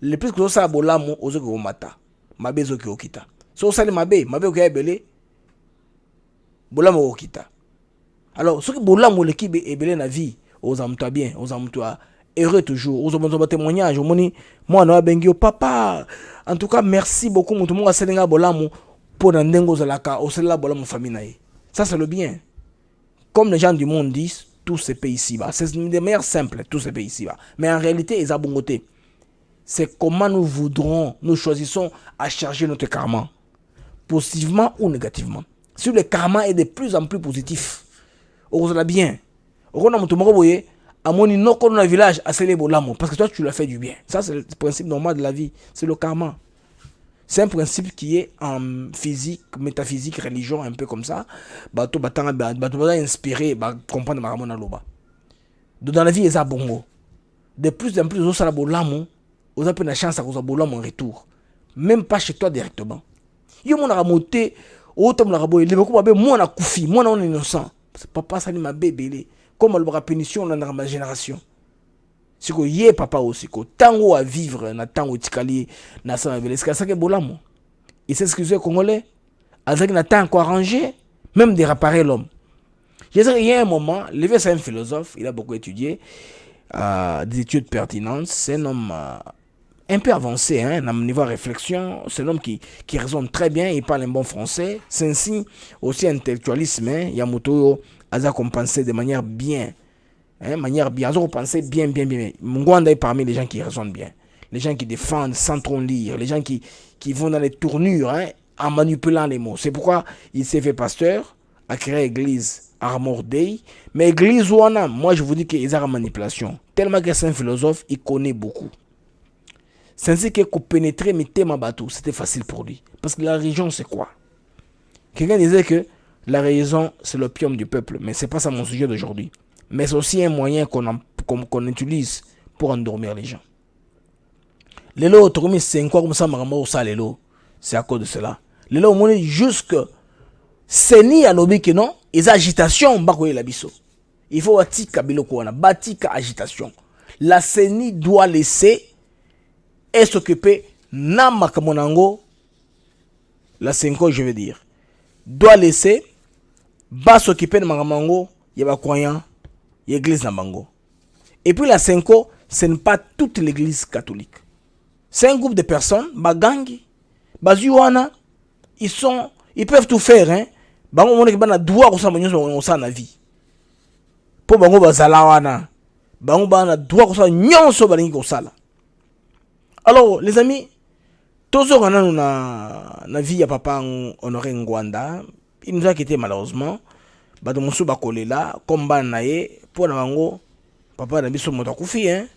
Le plus que ça bolamu ozo ko mata mabe zo ki okita so sali mabe ko ebele bolamu okita. Alors ce que bolamu le ki be ebele na vie aux amtoa bien aux amtoa heureux toujours aux amtoa témoignage moni moi na bengi papa en tout cas merci beaucoup mutu mo aselinga bolamu pour ndengo zalaka osela bolamu famille na ye. Ça c'est le bien. Comme les gens du monde disent, tous ces pays ici-bas. C'est une des meilleures simples, tous ces pays ici-bas. Mais en réalité, ils ont bon côté. C'est comment nous choisissons à charger notre karma. Positivement ou négativement. Si le karma est de plus en plus positif, on l'a bien. On a mon village à parce que toi tu l'as fait du bien. Ça c'est le principe normal de la vie, c'est le karma. C'est un principe qui est en physique, métaphysique, religion, un peu comme ça. Bato inspiré, comprendre maramona loba. Dans la vie, il y a bongo. De plus en plus, on a bolamo, on a la chance à cause bolamo en retour. Même pas chez toi directement. Yo mon a monté, autant la raboye, les beaucoup moi on a koufi, moi on est innocent. Papa ça m'a bébé. Comme le bras punition dans ma génération. C'est que yé papa aussi que tango à vivre na tango tikali na sa vele c'est ça que bolamo. Et c'est ce que les Congolais avec na temps quoi arrangé même de réparer l'homme. Je sais qu'il y a un moment, Lévi c'est un philosophe, il a beaucoup étudié des études pertinentes, c'est un homme un peu avancé hein, à niveau de réflexion, c'est un homme qui raisonne très bien, il parle un bon français, c'est ainsi aussi intellectualisme, hein, Yamoto a compensé de manière bien. Manière bien, on pensait bien. Mungwanda est parmi les gens qui raisonnent bien. Les gens qui défendent sans trop lire. Les gens qui vont dans les tournures en manipulant les mots. C'est pourquoi il s'est fait pasteur, a créé l'église Armor Day. Mais l'église Ouana, moi je vous dis qu'il y a une manipulation. Tellement que c'est un philosophe, il connaît beaucoup. C'est ainsi que pour pénétrer mes thèmes à bateau, c'était facile pour lui. Parce que la religion, c'est quoi? Quelqu'un disait que la religion, c'est l'opium du peuple. Mais ce n'est pas ça mon sujet d'aujourd'hui. Mais c'est aussi un moyen qu'on utilise pour endormir les gens. Les lots, c'est quoi comme ça, c'est à cause de cela. Les lots, on est jusque c'est ni à l'obé que non, les agitations, il faut batika agitation. La CENI doit laisser et s'occuper namakamonango, la CENCO, je veux dire, doit laisser, s'occuper de makamonango, il y a croyant. L'église Nambango. Et puis la Senko, ce n'est pas toute l'église catholique. C'est un groupe de personnes, bagangi, bazuana, ils peuvent tout faire, hein. Bango mone ki bana droit ko sa banyo sa na vie. Po bango bazalawana. Bango bana droit ko sa nyonso balingi ko sala. Alors les amis, tozo kana na vie ya papa Honoré Ngwanda, il nous a quitté malheureusement. Bato musu bakolela komba naye pour na bango papa na biso moto akufi hein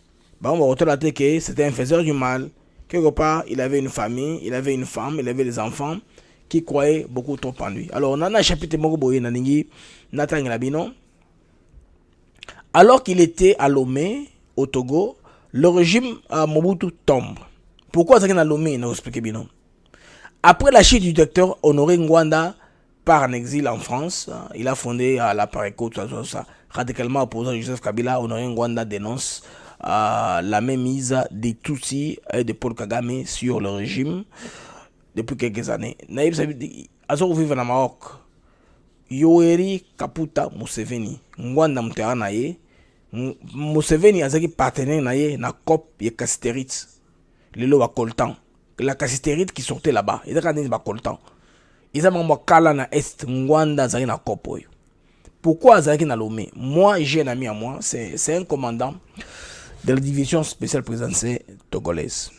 bango bakotela te que c'était un faiseur du mal quelque part il avait une famille il avait une femme il avait des enfants qui croyaient beaucoup trop en lui. Alors on a un chapitre moko boye na ningi natangela bino alors qu'il était à Lomé au Togo le régime Mobutu tombe. Pourquoi ça na Lomé na expliquer bino après la chute du docteur Honoré Ngwanda part en exil en France, il a fondé la Pareco, radicalement opposé à Joseph Kabila. Honoré Ngwanda dénonce la mainmise des Tutsis et de Paul Kagame sur le régime depuis quelques années. Naïb Sabi, Azor vivre au Maroc. Yoweri Kaputa Museveni, Ngwanda Mutera naye, Museveni azaki partenaire naye na COP et Cassiterite. Le lot à coltan. La Cassiterite qui sortait là-bas. Il y a des coltan. Ils ont kala na est Ngwanda zaki na kopo. Pourquoi zaki na Lomé? Moi j'ai un ami à moi, c'est un commandant de la division spéciale présidentielle togolaise.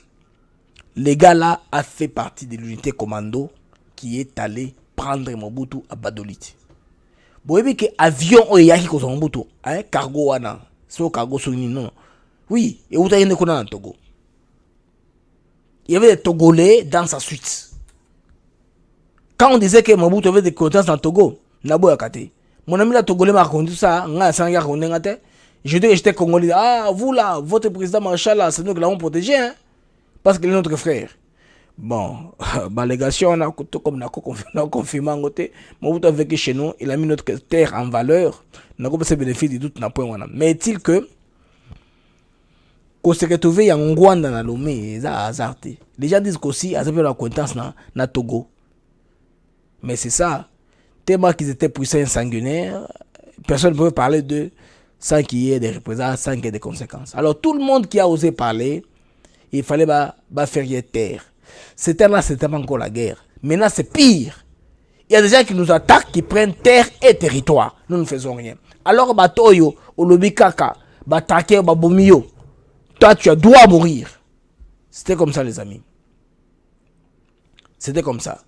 Le gars là a fait partie de l'unité commando qui est allé prendre Mobutu à Badolit. Vous voyez que avion oyaki ko Mobutu, hein cargo wana, so cargo soni non. Oui, et où t'as kona na Togo. Il y avait des Togolais dans sa suite. Quand on disait que Mobutu avait des connaissances dans Togo, Nabo Yakate. Mon ami la Togolais m'a raconté ça, je dis que j'étais Congolais. Ah, vous là, votre président Marshall, c'est nous qui l'avons protégé, hein, parce qu'il est notre frère. Bon, l'allégation, on a confirmé en côté. Mobutu a vécu chez nous, il a mis notre terre en valeur. On a compris ses bénéfices de tout. Mais est-il que, quand se retrouve en Ngwanda dans Lomé, ça a hasardé. Les gens disent qu'aussi, ils avaient la connaissance dans Togo. Mais c'est ça. Tellement qu'ils étaient puissants et sanguinaires, personne ne pouvait parler d'eux sans qu'il y ait des représailles, sans qu'il y ait des conséquences. Alors tout le monde qui a osé parler, il fallait faire taire. C'était là, c'était pas encore la guerre. Maintenant, c'est pire. Il y a des gens qui nous attaquent, qui prennent terre et territoire. Nous ne faisons rien. Alors, Batoyo, olobi kaka, batake, babomio. Toi, tu as droit à mourir. C'était comme ça, les amis. C'était comme ça.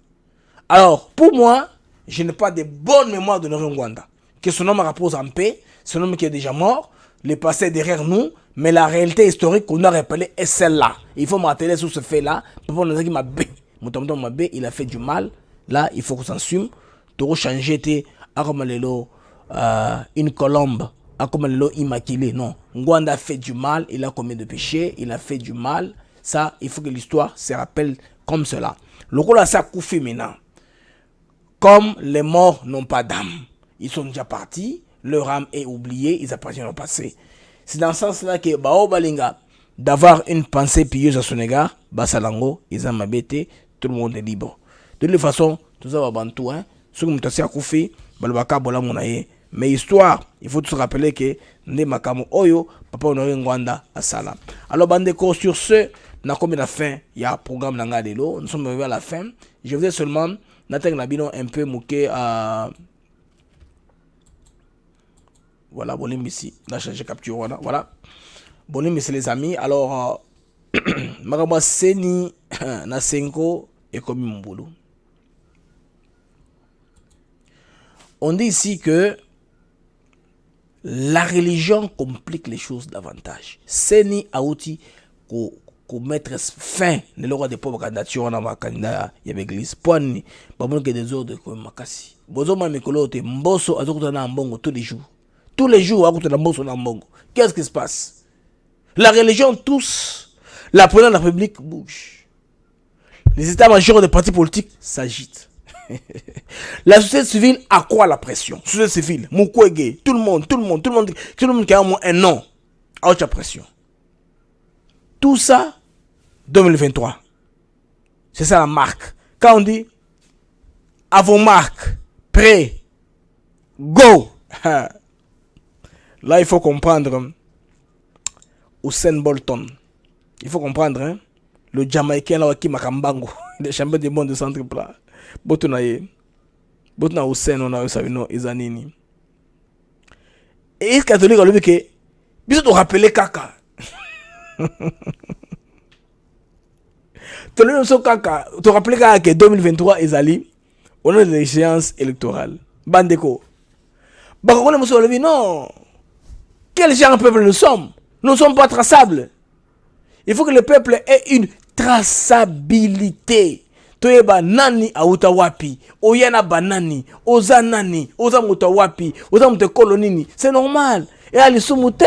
Alors, pour moi, je n'ai pas de bonne mémoire de Honoré Ngwanda. Que son homme repose en paix, son homme qui est déjà mort, le passé est derrière nous, mais la réalité historique qu'on a rappelée est celle-là. Il faut m'atteler sur ce fait-là. Pour nous dire qu'il il a fait du mal. Là, il faut qu'on s'assume. Pour changer, une colombe, immaculée. Non. Ngwanda a fait du mal, il a commis de péchés, il a fait du mal. Ça, il faut que l'histoire se rappelle comme cela. Le rôle à ça Koufi maintenant. Comme les morts n'ont pas d'âme, ils sont déjà partis, leur âme est oubliée, ils appartiennent au passé. C'est dans ce sens-là que Bao Balinga, d'avoir une pensée pieuse à son égard, Basalango, ils ont mabété, tout le monde est libre. De toute façon, tout ça va bantou, hein. Ce que nous avons Koufi, Balbaka Bola Monaye. Mais histoire, il faut se rappeler que Ndé Makamo Oyo, Papa Honoré Ngwanda à Salam. Alors, Bandeko, sur ce, nous avons la fin, il y a un programme Nangadelo, nous sommes arrivés à la fin. Je voudrais seulement, Nathan un peu mouqué à. Voilà, Bolim ici, là, j'ai capturé, voilà. Bolim ici, les amis. Alors, Maraba Seni, Nasenko et Komi Mboulou. On dit ici que la religion complique les choses davantage. Seni Aouti, pour mettre fin ne l'aura des pauvres candidatures dans ma candidat il y a l'église poani babon que des ordres comme makasi bozo ma mikolo te mboso azokuta na mbongo tous les jours akuta na mboso na mbongo. Qu'est-ce qui se passe? La religion tous, la présidence de la République bouge, les états-majors des partis politiques s'agitent. La société civile accroît la pression. Société civile, Mukwege, tout le monde qui a au moins un nom à haute pression. Tout ça, 2023. C'est ça la marque. Quand on dit, à vos marques, prêt, go. Là, il faut comprendre Usain Bolton. Il faut comprendre, hein, le Jamaïcain là qui Makambango, le champion du monde de centre plat. Botuna Usain, on a eu ça, non, Izanini. Et les catholiques ont dit que, bisous te rappeler Kaka. Tu te rappelles que 2023 Ezali, on a des échéances électorales. Bandeko. Non. Quel genre de peuple nous sommes? Nous ne sommes pas traçables. Il faut que le peuple ait une traçabilité. Toyeba nani auta wapi, oyana banani, oza nani, oza muta wapi, oza muta kolonini. C'est normal. Et à l'issumute,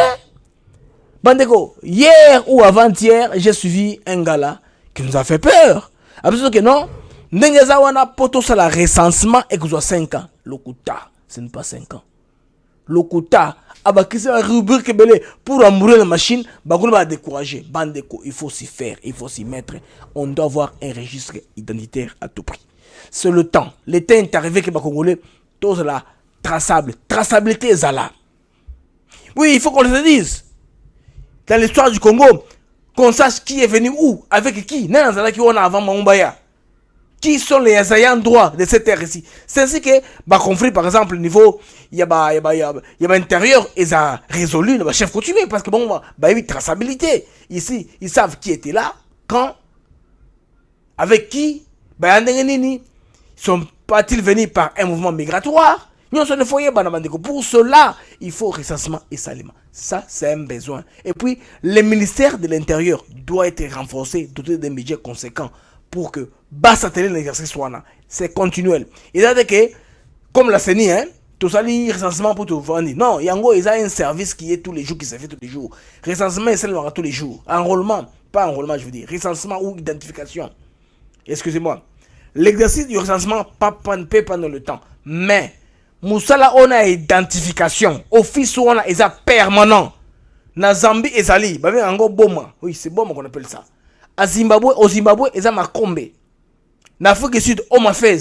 Bandeko, hier ou avant-hier, j'ai suivi un gars qui nous a fait peur. Absolument que non. N'engeza wana poto ça la recensement et que soit 5 ans. Lokuta, ce n'est pas 5 ans. Lokuta, abakise la rubrique belé pour amourer la machine, bakouna va décourager. Bandeko, il faut s'y faire, il faut s'y mettre. On doit avoir un registre identitaire à tout prix. C'est le temps. Le temps est arrivé que Bakongolais, tout la traçable, traçabilité est là. Oui, il faut qu'on le dise. Dans l'histoire du Congo, qu'on sache qui est venu où, avec qui. Qui on a avant Maoumbaya. Qui sont les ayants droit de cette terre ici. C'est ainsi que, conflit par exemple, au niveau, il y a intérieur, ils ont résolu le chef coutumier, parce que bon, il y a une traçabilité. Ici, ils savent qui était là, quand, avec qui, ils sont pas-ils venus par un mouvement migratoire. Pour cela, il faut recensement et salement. Ça, c'est un besoin. Et puis, le ministère de l'Intérieur doit être renforcé, doté d'un budget conséquent pour que l'exercice soit là. C'est continuel. Et c'est que, comme la CENI, hein, tout ça, le recensement pour tout vendre. Non, il y a un service qui est tous les jours, qui se fait tous les jours. Recensement, c'est tous les jours. Enrôlement, pas enrôlement, je veux dire. Recensement ou identification. Excusez-moi. L'exercice du recensement peut prendre le temps. Mais, Moussala, on a identification. Office, on a permanent. Na Zambie et Zali. Oui, c'est bon qu'on appelle ça. Au Zimbabwe, ils ont Makombe. En Afrique du Sud, on m'a fait.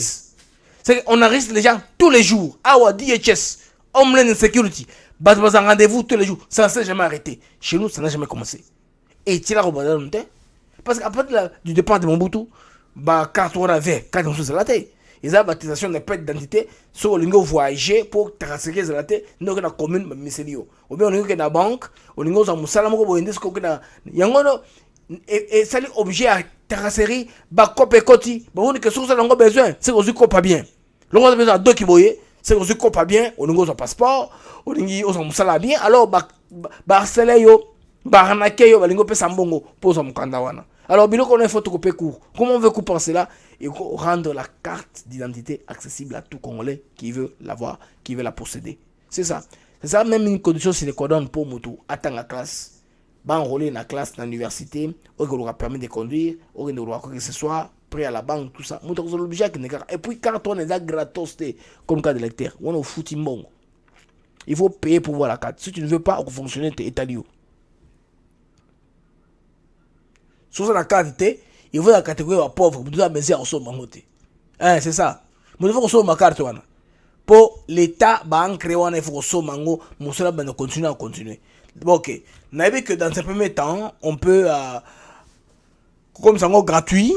On arrête les gens tous les jours. Awa, DHS, Homeland Security. Bas un rendez-vous tous les jours. Ça ne s'est jamais arrêté. Chez nous, ça n'a jamais commencé. Et tu l'as parce qu'après du départ de Mobutu, carte on avait, carte on se la tête. Ils ont baptisation de perte d'identité sur le niveau voyager pour transférer la tête dans la commune miselio. Ou bien on est dans la banque, on est dans un musala moko boyende ce qu'on a. Yangono et ça les objet à transférer ba copé koti. Bon on est que sur ça on a besoin, c'est qu'on se pas bien. Le on a besoin de qui boyer, c'est qu'on se pas bien, on est dans un passeport, on est dans un musala bien. Alors Barcelone yo, Baranake yo, balingo pe sambongo pour son mukanda wana. Alors, bilo qu'on a photocopier court. Comment on veut couper cela? Il faut rendre la carte d'identité accessible à tout Congolais qui veut l'avoir, qui veut la posséder. C'est ça. C'est ça, même une condition, c'est le cordon pour Moutou. Attends la classe. Enrôler dans la classe, dans l'université. On aura permis de conduire. On aura quoi que ce soit. Prêt à la banque, tout ça. Moutou, on l'objet. Et puis, quand on est à gratos, comme cas de lecteur, on a foutu bon. Il faut payer pour voir la carte. Si tu ne veux pas, on fonctionne, tu es étalio. Sur la carte, il faut la catégorie de pauvre, pour la maison en mangote. C'est ça. Mais il faut que ma carte. Pour l'État, il faut que mango, mon seul ben continuer. Ok. On a vu que dans un premier temps, on peut, comme ça, gratuit,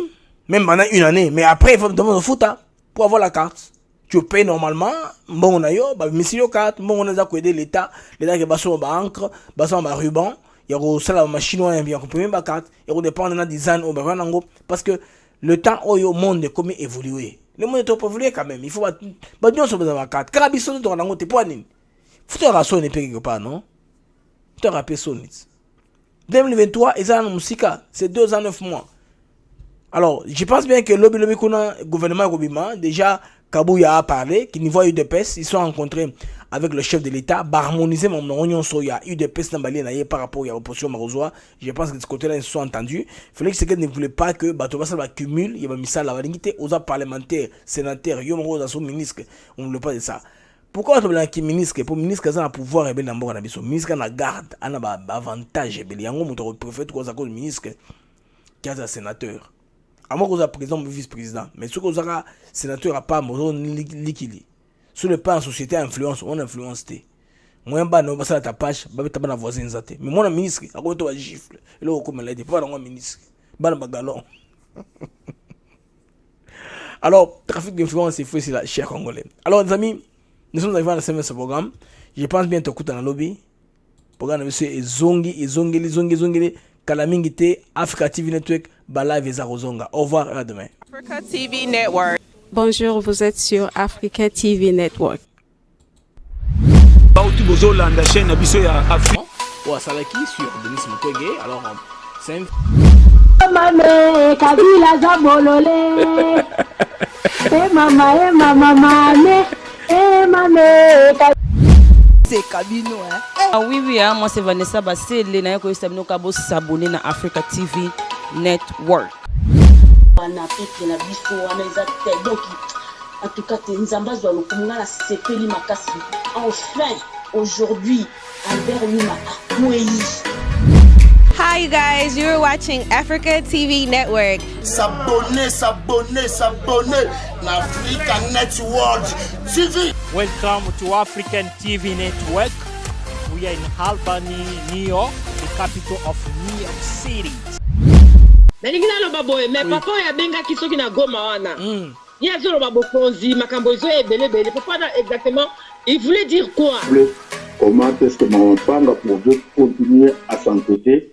même pendant une année. Mais après, il faut demander au foot pour avoir la carte. Tu payes normalement, bon, on a eu, mais si le carte, bon, on a aider l'État qui est sur la banque, sur la ruban. Il y a la machine, il y a une carte, il y a dépend de design, parce que le temps où le monde est comme évolué. Le monde est trop évolué quand même. Il faut pas dire sur la carte. Carabisson, tu as un point. Il faut te rassurer quelque part, non? Tu as rappelé son. 2023, ils ont une musique, c'est 2 ans, 9 mois. Alors, je pense bien que le gouvernement Robima, déjà, Kabouya a parlé, qu'il n'y voit UDPS, ils sont rencontrés avec le chef de l'État, harmoniser mon union soya, UDPS n'a par rapport à l'opposition marozoa. Je pense que de ce côté-là, ils se sont entendus. Félix Tshisekedi ne voulait pas que Batobasa accumule, il y a mis ça la validité aux parlementaires, sénateurs, Yomro dans son ministre, on ne voulait pas de ça. Pourquoi on a un ministre? Pour le ministre, il a un pouvoir, il a un ministre, il a un garde, il a un avantage, il a un préfet, il a un ministre qui a un sénateur. À moins qu'on a président ou vice-président. Mais ce qu'on a sénateur à pas, on liquide. Sur le plan en société, influence, on influence. Moi, je vais faire ta page, je vais faire ta voisine. Mais moi, le ministre, je vais faire gifle. Et là, je vais faire un ministre. Je vais faire un galon. Alors, trafic d'influence, c'est fou, c'est la chère congolais. Alors, les amis, nous sommes arrivés à la semaine de ce programme. Je pense bien que tu dans le lobby. Le programme est Zongi, Kalamingite, Africa TV Network, Bala Veza Rozonga. Au revoir et à demain. Africa TV Network. Bonjour, vous êtes sur Africa TV Network. Bauti Bozolanda, chaîne Abisso ya Afrique. Ou à Salaki sur Denis Mukwege. Alors, c'est un. Mame, Kabila Zabolole. Mame, C'est Kabino, hein? Ah oui, moi c'est Vanessa Bassé, les ko sabino kabo s'abonner na Africa TV Network. na pete na biso wana eza te donc en tout cas nzamba zwa lokumunga na sepeli makasi enfin aujourd'hui Albert Luma akwei. Hi you guys, you're watching Africa TV Network. S'abonner na Africa Network TV. Welcome to African TV Network. We are in Albany, New York, the capital of New York City. Nalingina lo baboye, me papa ya benga kisoki na Goma wana. Ya zolo babokonzi, makambo zo ebele. Papa exactement, il voulait dire quoi? Comment est-ce que mon panga pour continuer à s'entêter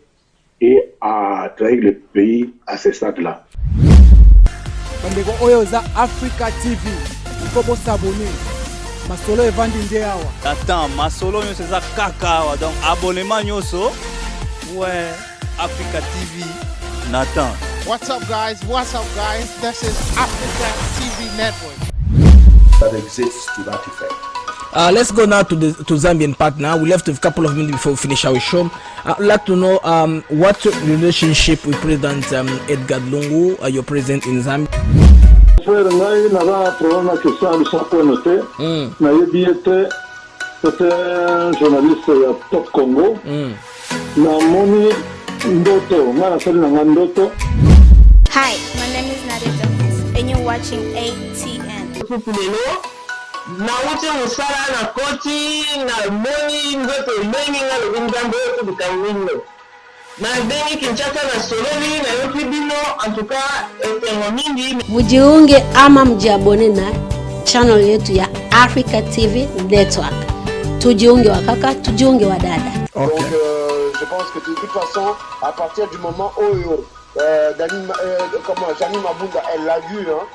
et à trahir le pays à ce stade-là? Bandeko oyo za Africa TV, il faut s'abonner. Masolo evandi nde awa. Attends, masolo nyoso za kaka awa, donc abonnement nyoso. Ouais, Africa TV. Nathan. What's up guys? This is Africa TV Network. That exists to that effect. Let's go now to Zambian part now. We left a couple of minutes before we finish our show. I'd like to know what's your relationship with President Edgar Lungu, your president in Zambia. Frère ngai na problème que ça nous sommes noté. Na yebiete c'est un journaliste à Top Congo. Na moni ndoto, ngana sali na ndoto. Hi, my name is Nadia Jones and you're watching ATN. Na wote usala na koti na moni ndoto mengi na ngambo yetu bikawinno. Mujiunge ama mjiabone na channel yetu ya Africa TV Network. Tujiunge wakaka, tujiunge wadada. Donc je pense que de toute façon, à partir du moment où Janine Mabunda, elle l'a vu, hein,